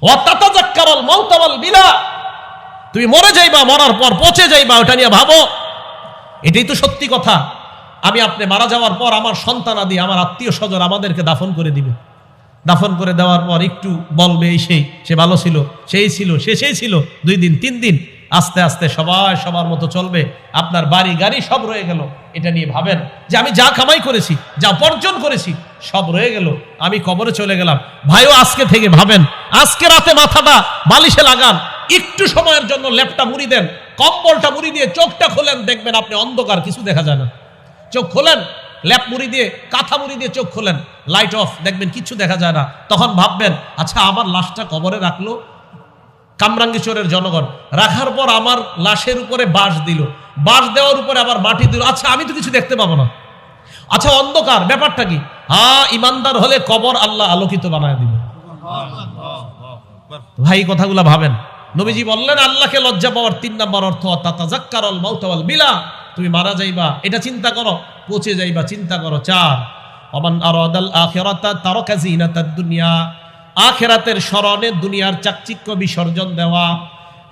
ওয়া তাতাযাক্কারুল মাউত ওয়াল বিলা, তুমি মরে যাইবা, মরার পর পচে যাইবা, ওটা নিয়ে ভাবো। এটাই তো সত্যি কথা। আমি আপনি মারা যাওয়ার পর আমার সন্তানাদি, আমার আত্মীয় স্বজন আমাদেরকে দাফন করে দিবে। দাফন করে দেওয়ার পর একটু বলবে এই সেই, সে ভালো ছিল, সেই ছিল, সেই ছিল, 2 দিন 3 দিন, আস্তে আস্তে সবাই সবার মতো চলবে। আপনার বাড়ি গাড়ি সব রয়ে গেল। এটা নিয়ে ভাবেন যে আমি যা কামাই করেছি, যা উপার্জন করেছি, সব রয়ে গেল, আমি কবরে চলে গেলাম। ভাইও আজকে থেকে ভাবেন, আজকে রাতে মাথাটা বালিশে লাগান, একটু সময়ের জন্য ল্যাপটা মুড়ি দেন, কম্বলটা মুড়ি দিয়ে চোখটা খোলেন, দেখবেন আপনি অন্ধকার, কিছু দেখা যায় না। চোখ খোলেন, ল্যাপ মুড়ি দিয়ে, কাঁথা মুড়ি দিয়ে চোখ খোলেন, লাইট অফ, দেখবেন কিছু দেখা যায় না। তখন ভাববেন, আচ্ছা আমার লাশটা কবরে রাখলো কামরাঙ্গীরচরের জনগণ, রাখার পর আমার লাশের উপরে বাঁশ দিল, বাঁশ দেওয়ার উপরে আবার মাটি দিল, আচ্ছা আমি তো কিছু দেখতে পাবো না, আচ্ছা অন্ধকার, ব্যাপারটা কি? হ্যাঁ, ইমানদার হলে কবর আল্লাহ আলোকিত বানায় দিবে। ভাই কথাগুলা ভাবেন। নবীজি বললেন আল্লাহকে লজ্জা পাওয়ার 3 নম্বর অর্থ তাতাযাক্কারুল মাউত ওয়াল বিলা, তুমি মারা যাইবা, এটা চিন্তা করো, পচে যাইবা, চিন্তা করো। 4, ওমান আরাদাল আখিরাতা তারাকা জিনাতাদ দুনিয়া, আখিরাতের স্মরণে দুনিয়ার চাকচিক্য বিসর্জন দেওয়া।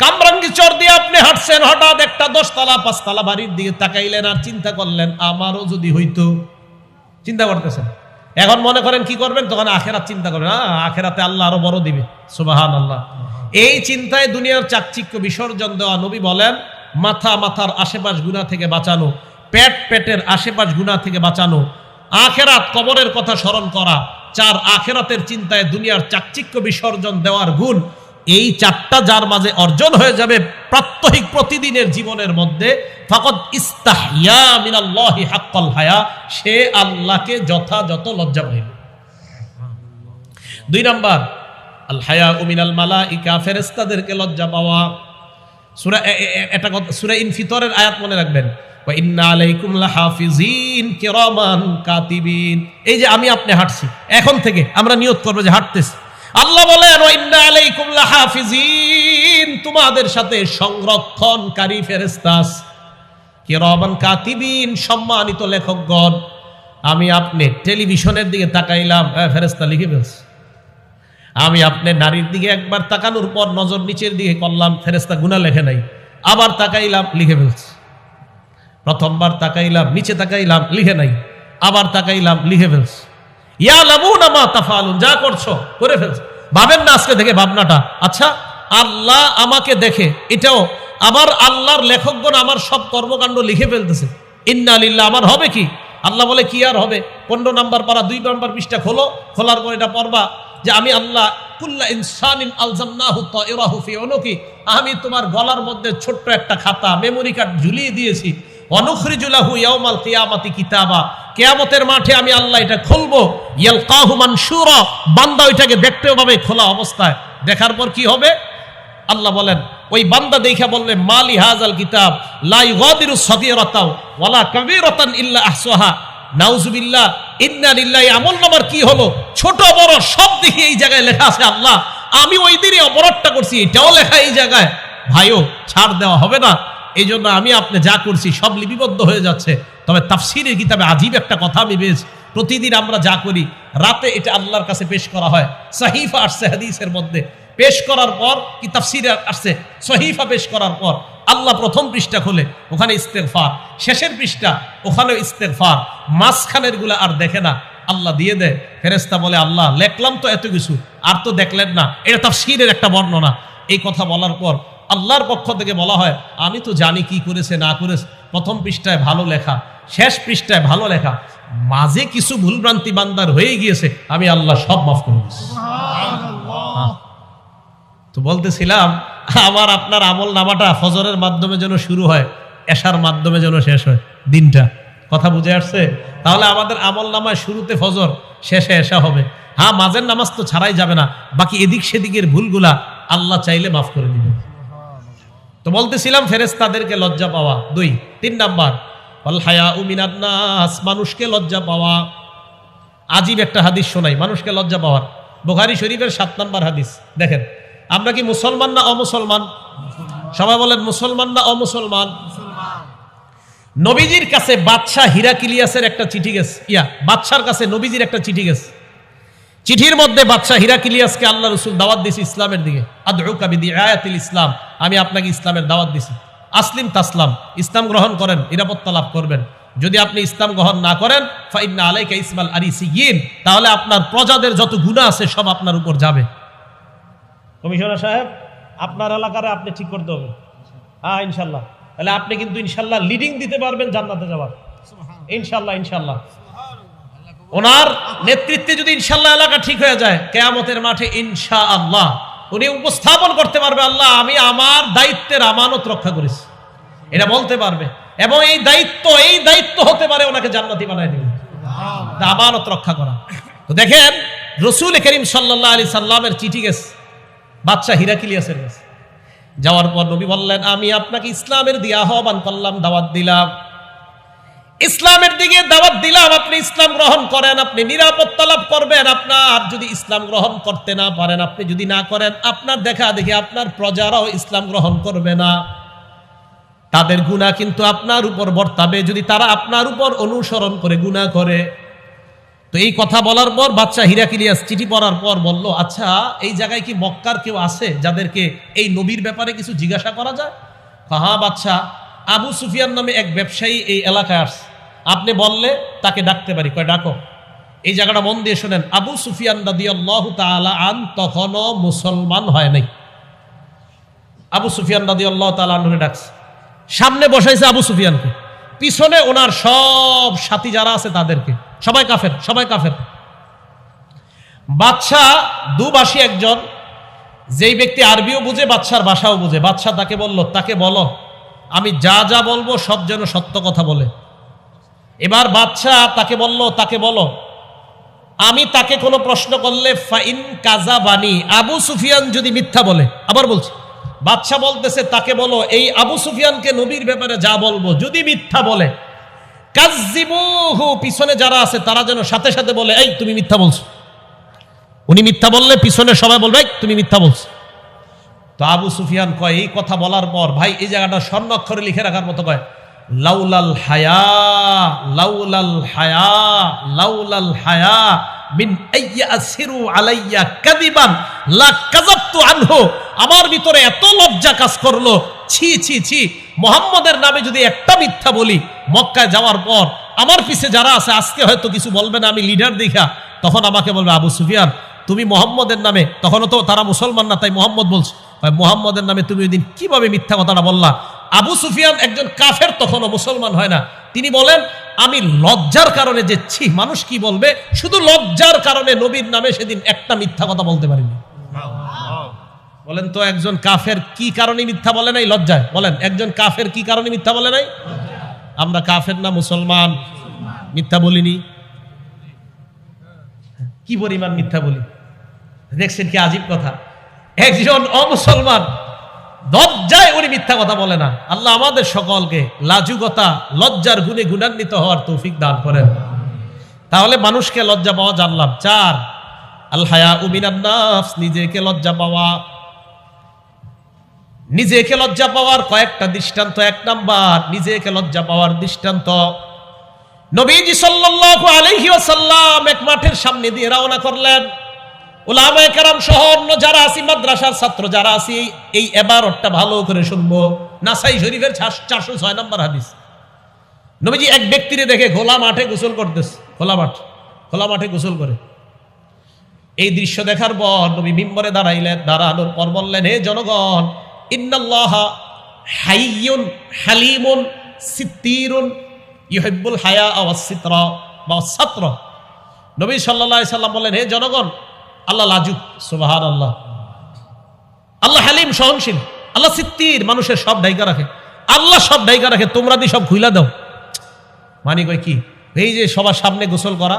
কামরাঙ্গীরচর দিয়ে আপনি হাঁটছেন, হঠাৎ একটা 10 তলা 5 তলা বাড়ির দিকে তাকাইলেন আর চিন্তা করলেন আমারও যদি হইতো। চিন্তা করতেছেন, এখন মনে করেন কি করবেন? তখন আখিরাত চিন্তা করবেন, আখিরাতে আল্লাহ আরো বড় দিবে। সুবহানাল্লাহ। এই চিন্তায় দুনিয়ার চাকচিক্য বিসর্জন দেওয়া। নবী বলেন মাথার আশেপাশ গুনাহ থেকে বাঁচানো, পেটের আশেপাশ গুনাহ থেকে বাঁচানো, আখিরাত কবরের কথা স্মরণ করা। 4, আখিরাতের চিন্তায় দুনিয়ার চাকচিক্য বিসর্জন দেওয়ার গুণ। এই 4টা যার মাঝে অর্জন হয়ে যাবে প্রাত্যহিক প্রতিদিনের জীবনের মধ্যে, ফাকাদ ইস্তাহইয়া মিনাল্লাহি হাক্কাল হায়া, সে আল্লাহকে যথাযথ লজ্জা পাইবে। 2 নাম্বার, আল হায়া মিনাল মালাইকা, ফেরেশতাদেরকে লজ্জা পাওয়া। সূরা ইনফিতরের আয়াত মনে রাখবেন, ওয়া ইন্না আলাইকুম লাহাফিজিন কিরামান কাতিবিন। এই যে আমি আপনি হাঁটছি, এখন থেকে আমরা নিয়ত করব যে হাঁটতেছি। আল্লাহ বলেন ওয়া ইন্না আলাইকুম লাহাফিজিন, তোমাদের সাথে সংরক্ষণকারী ফেরেশতা আছে, কিরামান কাতিবিন, সম্মানিত লেখকগণ। আমি আপনি টেলিভিশনের দিকে তাকাইলাম, ফেরেশতা লিখে ফেলছে। আমি আপনি নারীর দিকে একবার তাকানোর পর নজর নিচের দিকে করলাম, ফেরেশতা গুনাহ লেখে নাই, আবার তাকাইলাম, লিখে ফেলছে। প্রথমবার তাকাইলাম, নিচে তাকাইলাম, লিখে নাই, আবার তাকাইলাম, লিখে ফেলছে। ইয়ালামুনা মা তাফআলুন, যা করছো করে ফেলছে। ভাবেন না আজকে থেকে ভাবনাটা, আচ্ছা আল্লাহ আমাকে দেখে, এটাও আবার আল্লাহর লেখকগণ আমার সব কর্মকাণ্ড লিখে ফেলতেছে। ইন্না লিল্লাহ, আমার হবে কি? আল্লাহ বলে কি আর হবে? 15 নম্বর পারা 2 নম্বর পৃষ্ঠা খোলো, খোলার পর এটা পড়বা যে আমি আল্লাহ কুল্লা ইনসানিন আলজামনাহু তাইরাহু ফি উনুকি, আমি তোমার গলার মধ্যে ছোট্ট একটা খাতা, মেমোরি কার্ড ঝুলিয়ে দিয়েছি। অনুখরিজু লাহু ইয়াউমাল কিয়ামাতি কিতাবা, কিয়ামতের মাঠে আমি আল্লাহ এটা খুলবো। ইয়ালকাহু মানশুরা, বান্দা ওইটাকে দেখতে পাবে খোলা অবস্থায়। দেখার পর কি হবে? আল্লাহ বলেন ওই বান্দা দেখা বলবে মালি হাযাল কিতাব লা ইগাদিরু সাগীরাতাও ওয়ালা কাবীরাতান ইল্লা আহসাহা। নাউজুবিল্লাহ, ইন্না লিল্লাহি, আমলনামার কি হলো? ছোট বড় সব দেখি এই জায়গায় লেখা আছে। আল্লাহ আমি ওই দিনই অপরাধটা করছি, এটাও লেখা এই জায়গায়। ভাইও ছাড় দেওয়া হবে না। এই জন্য আমি আপনি যা করছি সব লিপিবদ্ধ হয়ে যাচ্ছে। তবে তাফসীরের কিতাবে আজীব একটা কথা আমি পেয়েছি, প্রতিদিন আমরা যা করি রাতে এটা আল্লাহর কাছে পেশ করা হয়। সহিফা আসছে হাদিসের মধ্যে, পেশ করার পর কি তাফসীরে আসছে, সহিফা পেশ করার পর আল্লাহ প্রথম পৃষ্ঠা খোলে, ওখানে ইস্তেগফার, শেষের পৃষ্ঠা ওখানেও ইস্তেগফার, মাঝখানের গুলা আর দেখে না, আল্লাহ দিয়ে দেয়। ফেরেশতা বলে আল্লাহ লেখলাম তো এত কিছু, আর তো দেখলেন না। এটা তাফসীরের একটা বর্ণনা। এই কথা বলার পর আল্লাহর পক্ষ থেকে বলা হয় আমি তো জানি কি করেছে না করেছে। প্রথম পৃষ্ঠায় ভালো লেখা, শেষ পৃষ্ঠায় ভালো লেখা, মাঝে কিছু ভুলভ্রান্তি বান্দার হয়ে গিয়েছে, আমি আল্লাহ সব মাফ করে দিয়েছি। তো বলতেছিলাম আমার আপনার আমল নামাটা ফজরের মাধ্যমে যেন শুরু হয়, এশার মাধ্যমে যেন শেষ হয় দিনটা। কথা বুঝে আসছে? তাহলে আমাদের আমল নামায় শুরুতে ফজর, শেষে এশা হবে। হ্যাঁ, মাঝের নামাজ তো ছাড়াই যাবে না, বাকি এদিক সেদিকের ভুলগুলা আল্লাহ চাইলে মাফ করে দিবেন। তো বলতেছিলাম ফেরেশতাদেরকে লজ্জা পাওয়া। 2, 3 নাম্বার ওয়াল হায়াউ মিনান নাস, মানুষকে লজ্জা পাওয়া। আজীব একটা হাদিস শোনাই মানুষকে লজ্জা পাওয়ার। বুখারী শরীফের 7 নম্বর হাদিস। দেখেন, আমরা কি মুসলমান না অমুসলমান? সবাই বলেন মুসলমান না অমুসলমান? নবীজির কাছে বাদশাহ হিরাকিলিয়াসের একটা চিঠি গেছে, বাদশার কাছে নবীজির একটা চিঠি গেছে। চিঠির মধ্যে বাদশা হিরাক্লিয়াসকে আল্লাহ রাসূল দাওয়াত দিয়েছে ইসলামের দিকে। আদউকা বিদিআয়াতিল ইসলাম, আমি আপনাকে ইসলামের দাওয়াত দিছি। আসলিম তাসলাম, ইসলাম গ্রহণ করেন, নিরাপত্তা লাভ করবেন। যদি আপনি ইসলাম গ্রহণ না করেন, ফাইন্না আলাইকা ইসমাল আরিসিয়িন, তাহলে আপনার প্রজাদের যত গুনাহ আছে সব আপনার উপর যাবে। কমিশনার সাহেব, আপনার এলাকারে আপনি ঠিক করতে হবে। হ্যাঁ ইনশাল্লাহ, তাহলে আপনি কিন্তু ইনশাল্লাহ লিডিং দিতে পারবেন জান্নাতে যাওয়ার। ইনশাল্লাহ ইনশাল্লাহ ওনার নেতৃত্বে যদি ইনশাল্লাহ এলাকা ঠিক হয়ে যায়, কিয়ামতের মাঠে ইনশাআল্লাহ উনি উপস্থাপন করতে পারবে, আল্লাহ আমি আমার দায়িত্বের আমানত রক্ষা করেছি, এটা বলতে পারবে। এবং এই দায়িত্ব হতে পারে ওনাকে জান্নাতি বানায় দিবে, আমানত রক্ষা করা। তো দেখেন রাসূল করিম সাল্লাল্লাহু আলাইহি সাল্লামের চিঠি গেছে বাদশা হিরাক্লিয়াসের কাছে। যাওয়ার পর নবী বললেন, আমি আপনাকে ইসলামের দিয়ে আহ্বান করলাম, দাওয়াত দিলাম, ইসলামের দিকে দাওয়াত দিলাম, আপনি ইসলাম গ্রহণ করেন, আপনি নিরাপত্তা লাভ করবেন। আপনার যদি ইসলাম গ্রহণ করতে না পারেন, আপনি যদি না করেন, আপনার দেখা দেখি আপনার প্রজারাও ইসলাম গ্রহণ করবে না, তাদের গুনাহ কিন্তু আপনার উপর বর্তাবে যদি তারা আপনার উপর অনুসরণ করে গুনাহ করে। তো এই কথা বলার পর বাদশা হিরাক্লিয়াস চিঠি পড়ার পর বলল, আচ্ছা এই জায়গায় কি মক্কার কেউ আছে যাদেরকে এই নবীর ব্যাপারে কিছু জিজ্ঞাসা করা যায়? হ্যাঁ বাদশা, আবু সুফিয়ান নামে এক ব্যবসায়ী এই এলাকায় আসছে, আপনি বললে তাকে ডাকতে পারি। কয় ডাকো। এই জায়গাটা মন দিয়ে শোনেন, আবু সুফিয়ান রাদিয়াল্লাহু তাআলা আন তখনও মুসলমান হয় নাই। আবু সুফিয়ান রাদিয়াল্লাহু তাআলা আনহুকে ডাকছে, সামনে বসাইছে আবু সুফিয়ানকে, পিছনে ওনার সব সাথী যারা আছে তাদেরকে, সবাই কাফের, সবাই কাফের। বাদশাহ দুভাষী একজন, যেই ব্যক্তি আরবিও বুঝে বাদশার ভাষাও বুঝে। বাদশাহ তাকে বলল, তাকে বলো আমি যা যা বলবো সব যেন সত্য কথা বলে। এবার বাদশাহ তাকে বলল, তাকে বলো আমি তাকে কোনো প্রশ্ন করলে ফাইন কাযাবানি, আবু সুফিয়ান যদি মিথ্যা বলে। আবার বলছি, বাদশাহ বলতেছে তাকে বলো এই আবু সুফিয়ানকে নবীর ব্যাপারে যা বলবো যদি মিথ্যা বলে, কাযযিবুহু, পিছনে যারা আছে তারা যেন সাথে সাথে বলে এই তুমি মিথ্যা বলছো। উনি মিথ্যা বললে পিছনে সবাই বলবে এই তুমি মিথ্যা বলছো। তো আবু সুফিয়ান কয়, এই কথা বলার পর ভাই এই জায়গাটা স্বর্ণ অক্ষরে লিখে রাখার মতো, কয় লাউলাল হায়া, লাউলাল হায়া, লাউলাল হায়া মিন আইয়াসিরু আলাইয়া কাযিবান লা কাযাবতু আনহু। আমার ভিতরে এত লজ্জা কাজ করলো, ছি ছি ছি, মুহাম্মদের নামে যদি একটা মিথ্যা বলি মক্কায় যাওয়ার পর আমার পিছে যারা আছে আজকে হয়তো কিছু বলবে না, আমি লিডার দেখা, তখন আমাকে বলবে আবু সুফিয়ান তুমি মুহাম্মদের নামে, তখনও তো তারা মুসলমান না তাই মুহাম্মদ বলছে, মুহাম্মদের নামে তুমি ওই দিন কিভাবে মিথ্যা কথাটা বললা? আবু সুফিয়ান একজন কাফের, তখনও মুসলমান হয় না। তিনি বলেন আমি লজ্জার কারণে যে ছি মানুষ কি বলবে, শুধু লজ্জার কারণে নবীর নামে সেদিন একটা মিথ্যা কথা বলতে পারিনি। বলেন তো একজন কাফের কি কারণে মিথ্যা বলে নাই? লজ্জায়। বলেন একজন কাফের কি কারণে মিথ্যা বলে নাই? আমরা কাফের না মুসলমান, মিথ্যা বলিনি? কি পরিমাণ মিথ্যা বলি দেখছেন, কি আজীব কথা। একজন অমুসলমান লজ্জায় উনি মিথ্যা কথা বলে না। আল্লাহ আমাদের সকলকে লাজুকতা, লজ্জার গুণে গুণান্বিত হওয়ার তৌফিক দান করেন। তাহলে মানুষকে লজ্জা পাওয়া জানলাম। 4 আল হায়াউ মিনান নাফস, নিজেকে লজ্জা পাওয়া। নিজেকে লজ্জা পাওয়ার কয়েকটা দৃষ্টান্ত। 1 নাম্বার, নিজেকে লজ্জা পাওয়ার দৃষ্টান্ত, নবীজি সাল্লাল্লাহু আলাইহি ওয়াসাল্লাম এক মাঠের সামনে দিয়ে রওনা করলেন। উলামায়ে কেরাম সহ অন্য যারা আছি, মাদ্রাসার ছাত্র যারা আছি, এই ইবারতটা ভালো করে শুনবো। নাসাই শরীফের 406 নম্বর হাদিস। নবীজি এক ব্যক্তিরে দেখে খোলা মাঠে গোসল করতেছে, খোলা মাঠে গোসল করে। এই দৃশ্য দেখার পর নবী মিম্বরে দাঁড়াইলেন, দাঁড়ানোর পর বললেন, হে জনগণ, ইন্নাল্লাহা হাইয়ুন হালিমুন সিত্তিরুন ইউহিব্বুল হায়া ওয়াস সিতরা ওয়াস সাতরা। নবী সাল্লাল্লাহু আলাইহি সাল্লাম বললেন, হে জনগণ, আল্লাহ লাজুক, সুবহানাল্লাহ। আল্লাহ হালিম, সহনশীল। আল্লাহ সিত্তির, মানুষের সব ঢাইকা রাখে। আল্লাহ সব ঢাইকা রাখে, তোমরা দি সব খুইলা দাও। মানে কই কি, এই যে সবার সামনে গোসল করা।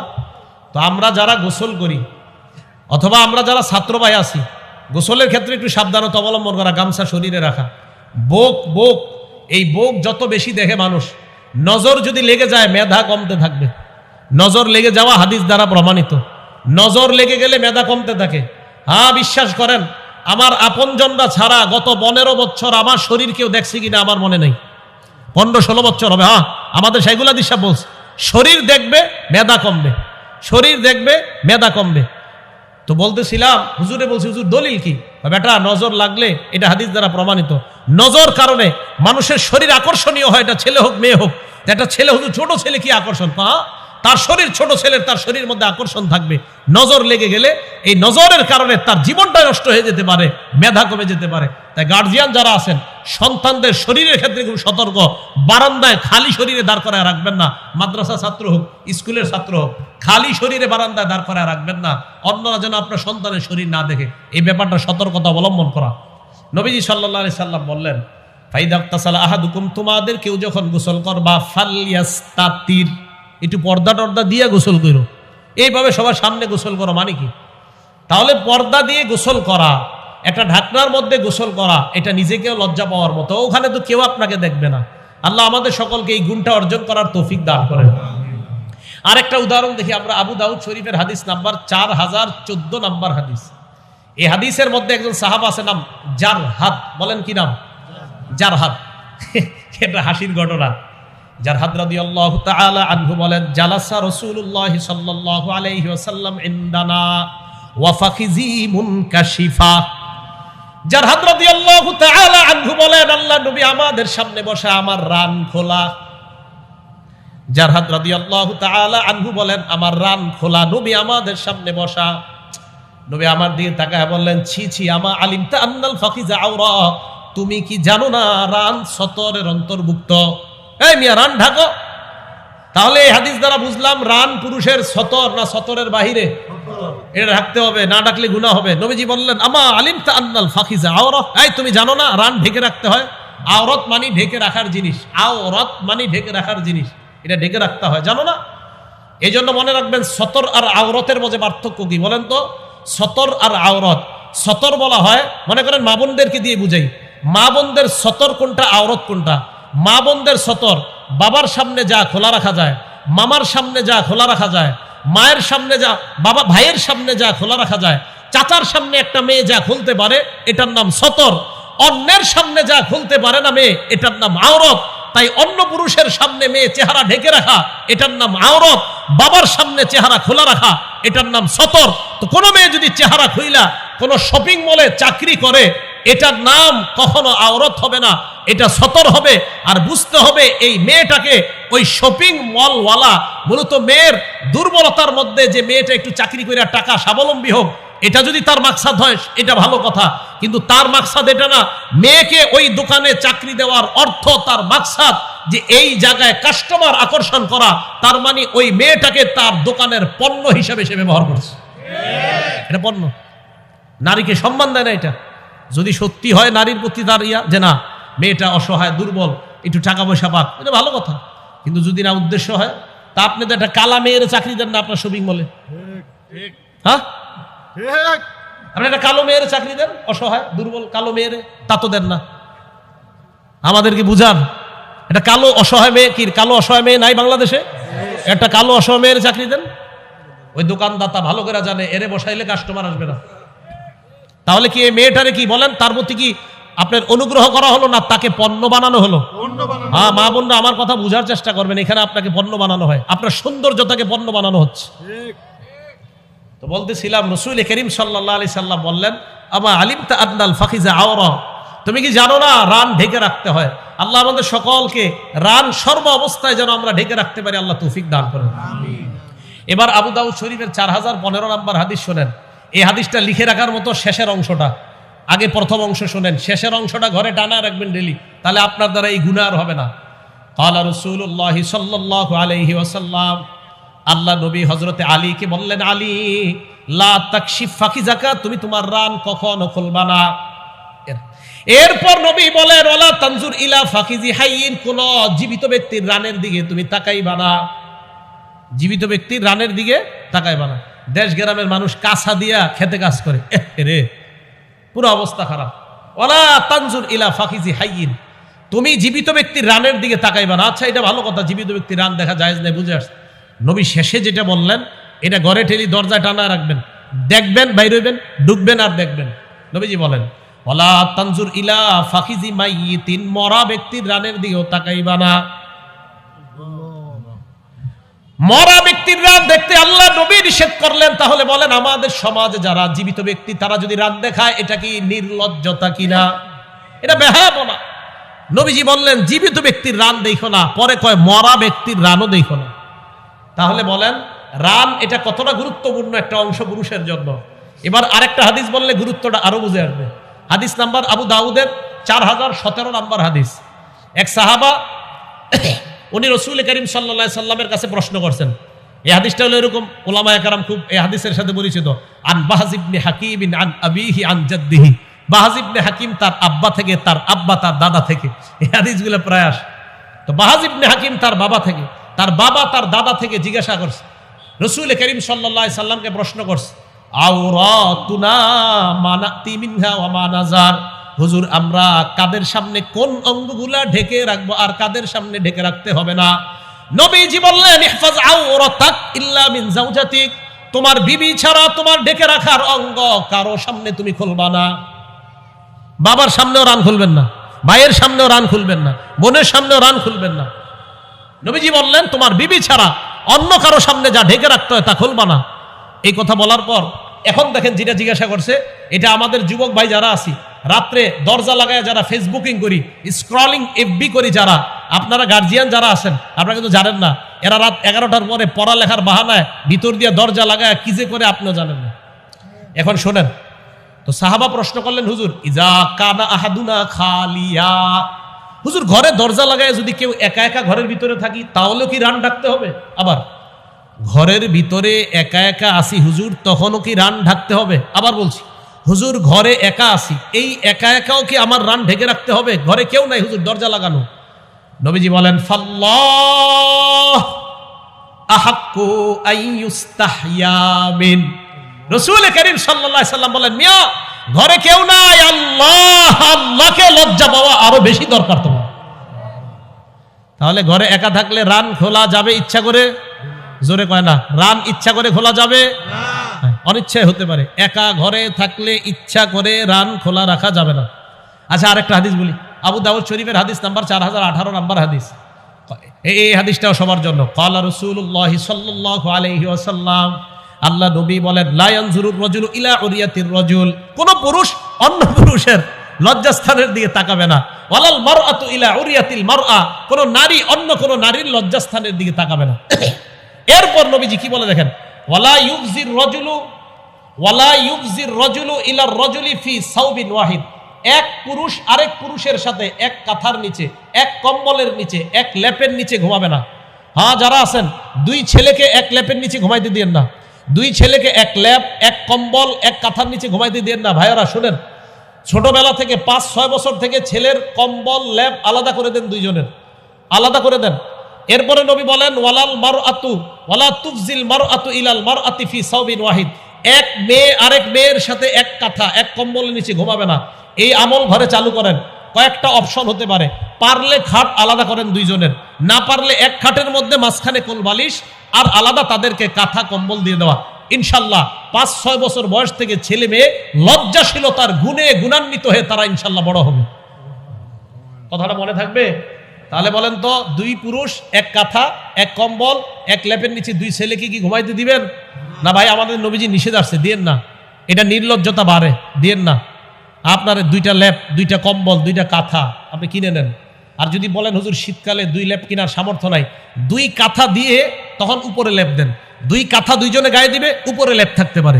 তো আমরা যারা গোসল করি অথবা আমরা যারা ছাত্র ভাই আছি, গোসলের ক্ষেত্রে একটু সাবধানতা অবলম্বন করা, গামছা শরীরে রাখা। বোক এই বোক যত বেশি দেখে মানুষ, নজর যদি লেগে যায় মেধা কমতে থাকবে। নজর লেগে যাওয়া হাদিস দ্বারা প্রমাণিত। নজর লেগে গেলে মেধা কমতে থাকে। হ্যাঁ বিশ্বাস করেন, আমার আপনজনরা ছাড়া গত 15 বছর আমার শরীর কেউ দেখছে কিনা আমার মনে নেই। 15-16 বছর হবে। হ্যাঁ, আমাদের সেইগুলা দিশা বলছে, শরীর দেখবে মেধা কমবে, শরীর দেখবে মেধা কমবে। তো বলতেছিলাম, হুজুরে বলছি, হুজুর দলিল কি? বেটা নজর লাগলে এটা হাদিস দ্বারা প্রমাণিত, নজর কারণে মানুষের শরীর আকর্ষণীয় হয়, এটা ছেলে হোক মেয়ে হোক। একটা ছেলে, হুজুর ছোট ছেলে কি আকর্ষণ? তার শরীর ছোট, ছেলের তার শরীরের মধ্যে আকর্ষণ থাকবে। নজর লেগে গেলে এই নজরের কারণে তার জীবনটা নষ্ট হয়ে যেতে পারে, মেধা কমে যেতে পারে। তাই গার্জিয়ান যারা আছেন, সন্তানদের শরীরের ক্ষেত্রে খুব সতর্ক। বারান্দায় খালি শরীরে দাঁড় করায় রাখবেন না। মাদ্রাসা ছাত্র হোক, স্কুলের ছাত্র হোক, খালি শরীরে বারান্দায় দাঁড় করায় রাখবেন না, অন্যরা যেন আপনার সন্তানের শরীর না দেখে। এই ব্যাপারটা সতর্কতা অবলম্বন করা। নবীজি সাল্লাল্লাহু আলাইহি সাল্লাম বললেন, ফাইদা তাসালা আহাদুকুম, তোমাদের কেউ যখন গোসল করবা, ফালইয়াস্তাতির, একটু পর্দা টর্দা দিয়ে গোসল করো। এইভাবে সবার সামনে গোসল করো মানে কি? তাহলে পর্দা দিয়ে গোসল করা, একটা ঢাকনার মধ্যে গোসল করা, এটা নিজেকেও লজ্জা পাওয়ার মতো। ওখানে তো কেউ আপনাকে দেখবে না। আল্লাহ আমাদের সকলকে এই গুণটা অর্জন করার তৌফিক দান করেন। আরেকটা উদাহরণ দেখি আমরা, আবু দাউদ শরীফের হাদিস নাম্বার 4014 নাম্বার হাদিস। এই হাদিসের মধ্যে একজন সাহাবা আছে, নাম জারহাদ। বলেন কি নাম? জারহাদ। এটা হাসির ঘটনা। জারহাদ রাদিয়াল্লাহু তাআলা আনহু বলেন, জালাসা রাসূলুল্লাহ সাল্লাল্লাহু আলাইহি ওয়াসাল্লাম ইনদানা ওয়া ফাখিজি মুনকাশিফা। জারহাদ রাদিয়াল্লাহু তাআলা আনহু বলেন, আল্লাহর নবী আমাদের সামনে বসা, আমার রান খোলা। জারহাদ রাদিয়াল্লাহু তাআলা আনহু বলেন, আমার রান খোলা, নবী আমাদের সামনে বসা। নবী আমার দিকে তাকায় বললেন, ছি ছি, আমা আলিমতা আন্নাল ফাখিজা আওরা, তুমি কি জানো না রান সতরের অন্তর্ভুক্ত? এই মিয়া, রান ঢাকো। তাহলে এই হাদিস দ্বারা বুঝলাম রান পুরুষের সতর না সতরের বাহিরে, এটা ঢাকতে হবে, না ঢাকলে গুনাহ হবে। নবীজি বললেন, আমা আলিমতা আন্নাল ফাখিজা আওরা, এই তুমি জানো না রান ঢেকে রাখতে হয়? আওরাত মানে ঢেকে রাখার জিনিস, আওরাত মানে ঢেকে রাখার জিনিস, এটা ঢেকে রাখতে হয়, জানো না? এই জন্য মনে রাখবেন, সতর আর আওরাতের মধ্যে পার্থক্য কি বলেন তো? সতর আর আওরাত, সতর বলা হয়, মনে করেন মা বোনদেরকে দিয়ে বুঝাই, মা বোনদের সতর কোনটা, আওরাত কোনটা? মা বোনদের সতর বাবার সামনে যা খোলা রাখা যায়, মামার সামনে যা খোলা রাখা যায়, মায়ের সামনে যা, বাবা ভাইয়ের সামনে যা খোলা রাখা যায়, চাচার সামনে একটা মেয়ে যা খুলতে পারে, এটার নাম সতর। অন্যের সামনে যা খুলতে পারে না মেয়ে, এটার নাম আওরাত। তাই অন্য পুরুষের সামনে মেয়ে চেহারা ঢেকে রাখা, এটার নাম আওরাত। বাবার সামনে চেহারা খোলা রাখা, এটার নাম সতর। তো কোনো মেয়ে যদি চেহারা খুইলা কোনো শপিং মলে চাকরি করে, এটার নাম কখনো আওরাত হবে না, এটা সতর হবে। আর বুঝতে হবে এই মেয়েটাকে ওই শপিং মলওয়ালা, মূলত মেয়ের দুর্বলতার মধ্যে যে মেয়েটা একটু চাকরি করে টাকা স্বাবলম্বী হোক, এটা যদি তার মাকসাদ হয় এটা ভালো কথা, কিন্তু তার মাকসাদ এটা না। মেয়েকে ওই দোকানে চাকরি দেওয়ার অর্থ, তার মাকসাদ যে এই জায়গায় কাস্টমার আকর্ষণ করা, তার মানে ওই মেয়েটাকে তার দোকানের পণ্য হিসাবে সে ব্যবহার করছে। এটা পণ্য, নারীকে সম্মান দেয় না। এটা যদি সত্যি হয় নারীর প্রতি তার যে না, মেয়েটা অসহায় দুর্বল, একটু টাকা পয়সা পাক, এটা ভালো কথা। কিন্তু যদি না উদ্দেশ্য হয়, তা আপনি তো একটা কালা মেয়ের চাকরি দেন না আপনার শপিং মলে, হ্যাঁ? আপনি একটা কালো মেয়ের চাকরি দেন, অসহায় দুর্বল কালো মেয়ের, তা তো দেন না। আমাদেরকে বুঝান, একটা কালো অসহায় মেয়ে, কি কালো অসহায় মেয়ে নাই বাংলাদেশে? একটা কালো অসহায় মেয়ের চাকরি দেন। ওই দোকানদাতা ভালো করে জানে এরে বসাইলে কাস্টমার আসবে না। তাহলে কি এই মেয়েটারে কি বলেন, তার প্রতি কি আপনার অনুগ্রহ করা হলো না, তাকে পণ্য বানানো হলো? হ্যাঁ, মা বোনরা আমার কথা বুঝার চেষ্টা করবেন, এখানে আপনাকে পণ্য বানানো হয়, আপনার সৌন্দর্যতাকে পণ্য বানানো হচ্ছে। তো বলতেছিলাম, রাসূল করিম সাল্লাল্লাহু আলাইহি সাল্লাম বললেন, আমা আলিমতা আন্নাল ফাখিজা আওরা, তুমি কি জানো না রান ঢেকে রাখতে হয়? আল্লাহ আমাদের সকলকে রান সর্ব অবস্থায় যেন আমরা ঢেকে রাখতে পারি, আল্লাহ তৌফিক দান করেন। এবার আবু দাউদ শরীফের 4015 নম্বর হাদিস শোনেন। এই হাদিসটা লিখে রাখার মতো শেষের অংশটা, আগে প্রথম অংশ শোনেন, শেষের অংশটা ঘরে টানা রাখবেন ডেলি, তাহলে আপনার দ্বারা এই গুনাহ আর হবে না। ক্বালা রাসূলুল্লাহ সাল্লাল্লাহু আলাইহি ওয়াসাল্লাম, আল্লাহ নবী হযরতে আলীকে বললেন, আলী লা তাকশিফ ফাকিজাকা, তুমি তোমার রান কখনো খুলবা না। এরপর নবী বলেন, ওয়ালা তানজুর ইলা ফাকিজি হাইয়িন, কোন জীবিত ব্যক্তির রানের দিকে তুমি তাকাইবা না, জীবিত ব্যক্তির রানের দিকে তাকাইবা না। দেশ গ্রামের মানুষ কাঁচা দিয়া খেতে কাজ করে, রে পুরো অবস্থা খারাপ। ওয়ালা তানজুর ইলা ফাকিজি হাইয়িন, তুমি জীবিত ব্যক্তির রানের দিকে তাকাইবা না। আচ্ছা, এটা ভালো কথা, জীবিত ব্যক্তির রান দেখা জায়েজ নাই, বুঝে আসছে। নবী শেষে যেটা বললেন, এটা ঘরে ঠেলি দরজায় টানা রাখবেন, দেখবেন, বাইরে হইবেন, ঢুকবেন আর দেখবেন। নবীজি বলেন, ওয়ালা তানজুর ইলা ফাকিজি মাইয়িতিন, মরা ব্যক্তির রানের দিকেও তাকাইবা না। মরা ব্যক্তির রান দেখতে আল্লাহ নবী নিষেধ করলেন। তাহলে বলেন আমাদের সমাজে যারা জীবিত ব্যক্তি তারা যদি রান দেখায় এটা কি নির্লজ্জতা কিনা? এটা বেহায়াপনা। নবীজি বললেন জীবিত ব্যক্তির রান দেখো না, পরে কয় মরা ব্যক্তির রানও দেখো না। তাহলে বলেন রান এটা কতটা গুরুত্বপূর্ণ একটা অংশ পুরুষের জন্য। এবার আরেকটা হাদিস বললে গুরুত্বটা আরো বুঝে আসবে। হাদিস নাম্বার আবু দাউদের 4017 নাম্বার হাদিস। এক সাহাবা উনি রাসূল করিম সাল্লাল্লাহু আলাইহি সাল্লামের কাছে প্রশ্ন করছেন। এই হাদিসটা হলো এরকম, উলামায়ে কেরাম খুব এই হাদিসের সাথে পরিচিত। আন বাহজ ইবনে হাকিম আন আবিহি আন জাদ্দিহি, বাহজ ইবনে হাকিম তার আব্বা থেকে, তার আব্বা তার দাদা থেকে। এই হাদিসগুলো প্রায় আসে। তো বাহজ ইবনে হাকিম তার বাবা থেকে, তার বাবা তার দাদা থেকে জিজ্ঞাসা করছে রাসূল করিম সাল্লাল্লাহু আলাইহি সাল্লামকে প্রশ্ন করছে, আওরাতুনা মানাতি মিনহা ওয়া মা নাজার, হুজুর আমরা কাদের সামনে কোন অঙ্গগুলা ঢেকে রাখবো আর কাদের সামনে ঢেকে রাখতে হবে না? নবীজি বললেন ইহফাজ আওরাতাক ইল্লা মিন যাওজাতিক, তোমার বিবি ছাড়া তোমার ঢেকে রাখার অঙ্গ কারো সামনে তুমি খুলবা না। বাবার সামনেও রান খুলবেন না, ভাইয়ের সামনেও রান খুলবেন না, বোনের সামনেও রান খুলবেন না। নবীজি বললেন তোমার বিবি ছাড়া অন্য কারো সামনে যা ঢেকে রাখতে হয় তা খুলবা না। এই কথা বলার পর এখন দেখেন যেটা জিজ্ঞাসা করছে, এটা আমাদের যুবক ভাই যারা আছি, রাত্রে দরজা লাগায় যারা ফেসবুকিং করি, স্ক্রলিং এফবি করি যারা, আপনারা গার্জিয়ান যারা আছেন আপনারা কিন্তু জানেন না, এরা রাত 11টার পরে পড়ালেখার বাহানায় ভিতর দিয়ে দরজা লাগায় কি যে করে আপনিও জানেন না। এখন শোনেন, তো সাহাবা প্রশ্ন করলেন হুজুর ইজা কানা আহাদুনা খালিয়া, হুজুর ঘরে দরজা লাগায় যদি কেউ একা একা ঘরের ভিতরে থাকি তাহলেও কি রান ডাকতে হবে? আবার ঘরের ভিতরে একা একা আসি হুজুর তখনও কি রান ঢাকতে হবে? আবার বলছি হুজুর ঘরে একা আসি, এই একা একাও কি আমার রান ঢেকে রাখতে হবে? ঘরে কেউ নাই হুজুর, দরজা লাগানো। নবীজি বলেন ফাল্লাহ আহাক্কু আইয়ুস্তাহইয়া মিন, রাসূল করিম সাল্লাল্লাহু আলাইহি সাল্লাম বলেন মিয়া ঘরে কেউ নাই, আল্লাহ, আল্লাহকে লজ্জা পাওয়া আরো বেশি দরকার তোমার। তাহলে ঘরে একা থাকলে রান খোলা যাবে ইচ্ছা করে? জোরে কয় না, রান ইচ্ছা করে খোলা যাবে না, অনিচ্ছায় হতে পারে। একা ঘরে থাকলে ইচ্ছা করে রান খোলা রাখা যাবে না। আচ্ছা আরেকটা হাদিস বলি, আবু দাউদ শরীফের হাদিস নাম্বার 4018 নাম্বার হাদিস। এই হাদিসটাও সবার জন্য। ক্বালা রাসূলুল্লাহ সাল্লাল্লাহু আলাইহি ওয়াসাল্লাম, আল্লাহ নবী বলেন লা ইয়ানজুরুর রাজুলু ইলা উরিয়াতির রাজুল, কোন পুরুষ অন্য পুরুষের লজ্জাস্থানের দিকে তাকাবে না। ওয়ালাল মারআতু ইলা উরিয়াতিল মারআ, কোন নারী অন্য কোন নারীর লজ্জাস্থানের দিকে তাকাবে না। এরপর নবীজি কি বলে দেখেন, ওয়ালা ইউফজির রাজুলু ইলার রাজুলি ফি সাওবিন ওয়াহিদ, এক পুরুষ আরেক পুরুষের সাথে এক কাঁথার নিচে, এক কম্বলের নিচে, এক লেপের নিচে ঘুমাবে না। হ্যাঁ যারা আছেন দুই ছেলেকে এক লেপের নিচে ঘুমাইতে দিয়েন না, দুই ছেলেকে এক লেপ, এক কম্বল, এক কাঁথার নিচে ঘুমাইতে দিয়েন না। ভাইয়ারা শুনেন, ছোটবেলা থেকে 5-6 বছর থেকে ছেলের কম্বল লেপ আলাদা করে দেন, দুইজনের আলাদা করে দেন। এরপরে নবী বলেন ওয়ালাল মারআতু ওয়ালা তুফজিল মারআতু ইলাল মারআতি ফি সাওবিন ওয়াহিদ, এক মেয়ে আরেক মেয়ের সাথে এক কাঁথা এক কম্বলের নিচে ঘুমাবে না। এই আমল ঘরে চালু করেন। কয়েকটা অপশন হতে পারে, পারলে খাট আলাদা করেন দুইজনের, না পারলে এক খাটের মধ্যে মাঝখানে কোল বালিশ আর আলাদা তাদেরকে কাঁথা কম্বল দিয়ে দেওয়া। ইনশাল্লাহ 5-6 বছর বয়স থেকে ছেলে মেয়ে লজ্জাশীলতার গুণে গুণান্বিত হয়ে তারা ইনশাল্লাহ বড় হবে। কথাটা মনে থাকবে? তাহলে বলেন তো, দুই পুরুষ এক কাঁথা এক কম্বল এক লেপের নিচে দুই ছেলেকে কি ঘুমাইতে দিবেন? না ভাই, আমাদের নবীজি নিষেধ আসছে, দিয়েন না। এটা নির্লজ্জতা বাড়ে, দিয়েন না। আপনার দুইটা লেপ, দুইটা কম্বল, দুইটা কাঁথা আপনি কিনে নেন। আর যদি বলেন হুজুর শীতকালে 2 লেপ কেনার সামর্থ্য নাই, 2 কাঁথা দিয়ে তখন উপরে লেপ দেন। 2 কাঁথা দুইজনে গায়ে দিবে, উপরে লেপ থাকতে পারে।